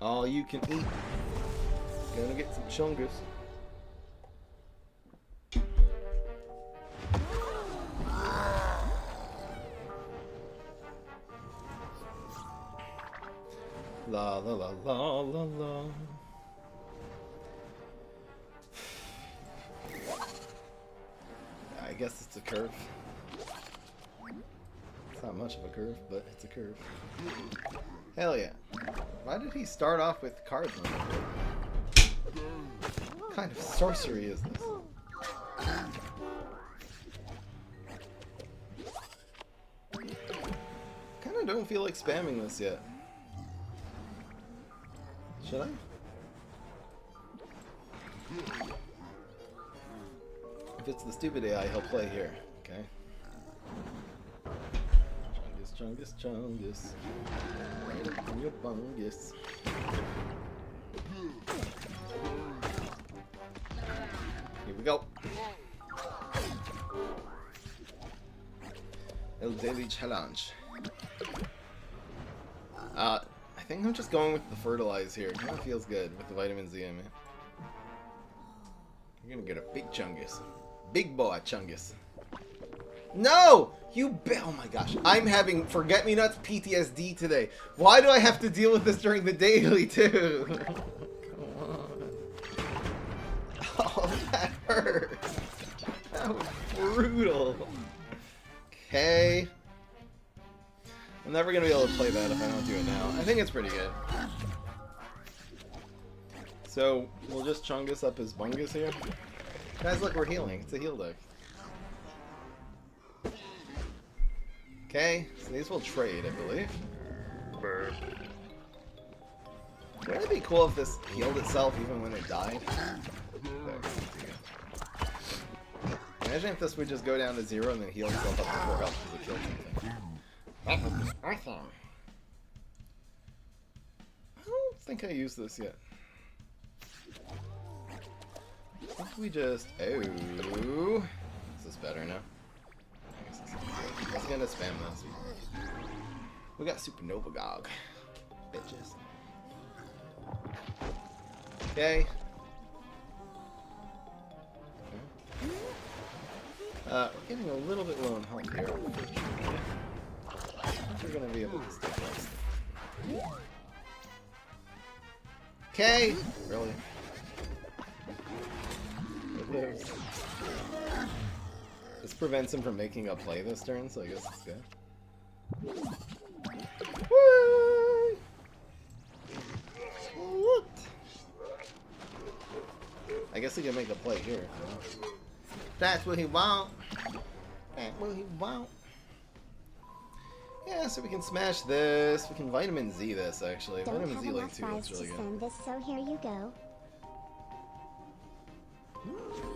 All you can eat. Gonna get some chungus. La la la la la la. I guess it's a curve. It's not much of a curve, but it's a curve. Hell yeah. Why did he start off with cards on it? What kind of sorcery is this? Kinda don't feel like spamming this yet. Should I? If it's the stupid AI, he'll play here. Okay. Chungus, chungus. Right in your bungus. Here we go. El Daily Challenge. I think I'm just going with the fertilize here. It kind of feels good with the vitamin Z in it. You're gonna get a big chungus. Big boy chungus. No! Oh my gosh. I'm having forget-me-nuts PTSD today. Why do I have to deal with this during the daily, too? Come on. Oh, that hurt. That was brutal. Okay. I'm never going to be able to play that if I don't do it now. I think it's pretty good. So, we'll just chungus up his bungus here. Guys, look, we're healing. It's a heal deck. Okay, so these will trade, I believe. Wouldn't it be cool if this healed itself even when it died? Imagine if this would just go down to 0 and then heal itself up to 4 health because it killed something. That would be awesome. I don't think I used this yet. I think we just... Oh. This is better now. I was gonna spam this. We got Supernova Gog. Bitches. Okay. We're getting a little bit low in health here. I think we're gonna be able to stay close. Okay! Really? It lives. This prevents him from making a play this turn, so I guess it's good. Woo! What? I guess he can make a play here. That's what he want. That's what he want. Yeah, so we can smash this. We can vitamin Z this, actually. Don't Vitamin have Z like enough 2, that's vibes really to good. send this, so here you go.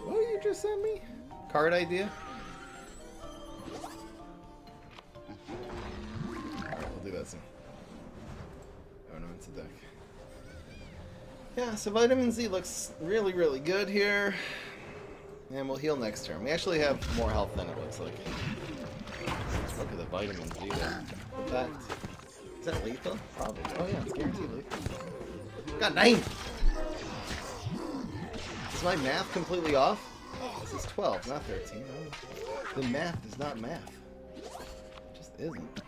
What did you just send me? Card idea? Alright, we'll do that soon. Ornaments of deck. Yeah, so Vitamin Z looks really, really good here. And we'll heal next turn. We actually have more health than it looks like. Look at the Vitamin Z there. In fact, is that lethal? Probably. Oh yeah, it's guaranteed lethal. God dang! my math completely off? This is 12, not 13. Oh. The math is not math. It just isn't.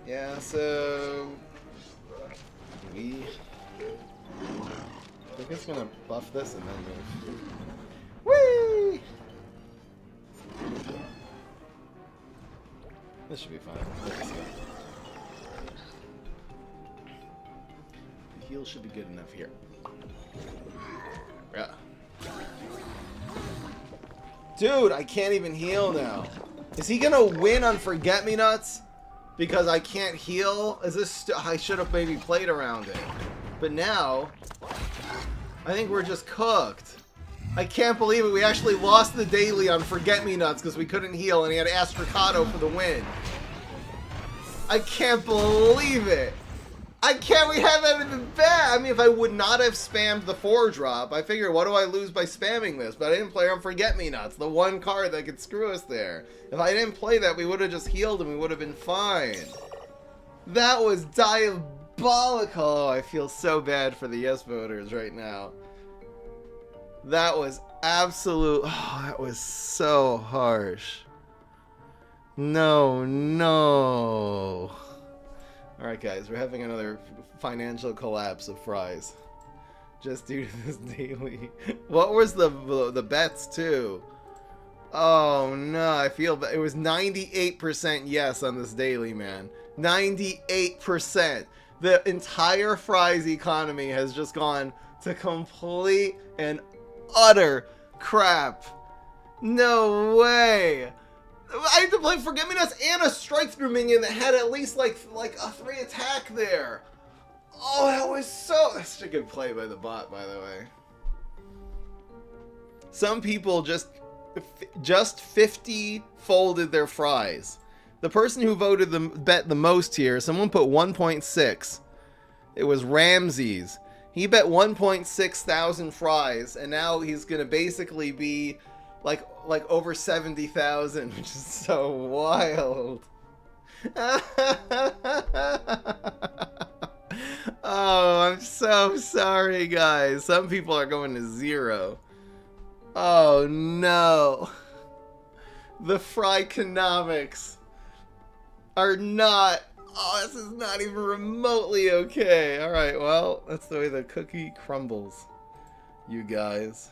Yeah, so... I think it's gonna buff this and then move. Whee! This should be fine. The heal should be good enough here. Yeah. Dude, I can't even heal now. Is he gonna win on Forget-Me-Nuts? Because I can't heal? Is this I should have maybe played around it. But now, I think we're just cooked. I can't believe it. We actually lost the daily on Forget-Me-Nuts because we couldn't heal and he had Astricado for the win. I can't believe it. We haven't been bad. I mean, if I would not have spammed the 4-drop, I figured, what do I lose by spamming this? But I didn't play on Forget-Me-Nuts, the one card that could screw us there. If I didn't play that, we would have just healed and we would have been fine. That was diabolical. Oh, I feel so bad for the yes voters right now. That was absolute... Oh, that was so harsh. No, no. Alright guys, we're having another financial collapse of Fries. Just due to this daily. What was the bets too? Oh no, I feel it was 98% yes on this daily, man. 98%. The entire Fries economy has just gone to complete and utter crap. No way. I had to play Forget-Me-Nuts and a strike-through minion that had at least like a 3 attack there. Oh, that was so... That's such a good play by the bot, by the way. Some people just 50 folded their Fries. The person who voted bet the most here, someone put 1.6. It was Ramses. He bet 1.6 thousand Fries, and now he's gonna basically be like over 70,000, which is so wild. Oh, I'm so sorry, guys. Some people are going to 0. Oh no. The Fry-conomics are not... Oh, this is not even remotely okay. Alright, well, that's the way the cookie crumbles, you guys.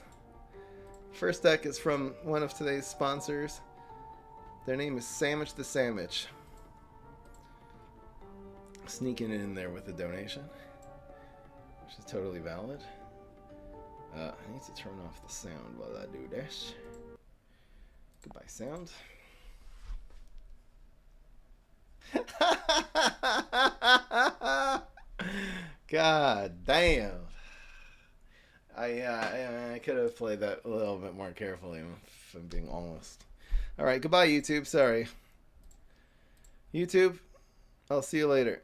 First deck is from one of today's sponsors. Their name is Sandwich the Sandwich. Sneaking it in there with a donation, which is totally valid. I need to turn off the sound while I do this. Goodbye, sound. God damn. I could have played that a little bit more carefully, if I'm being honest. Alright, goodbye, YouTube. Sorry. YouTube, I'll see you later.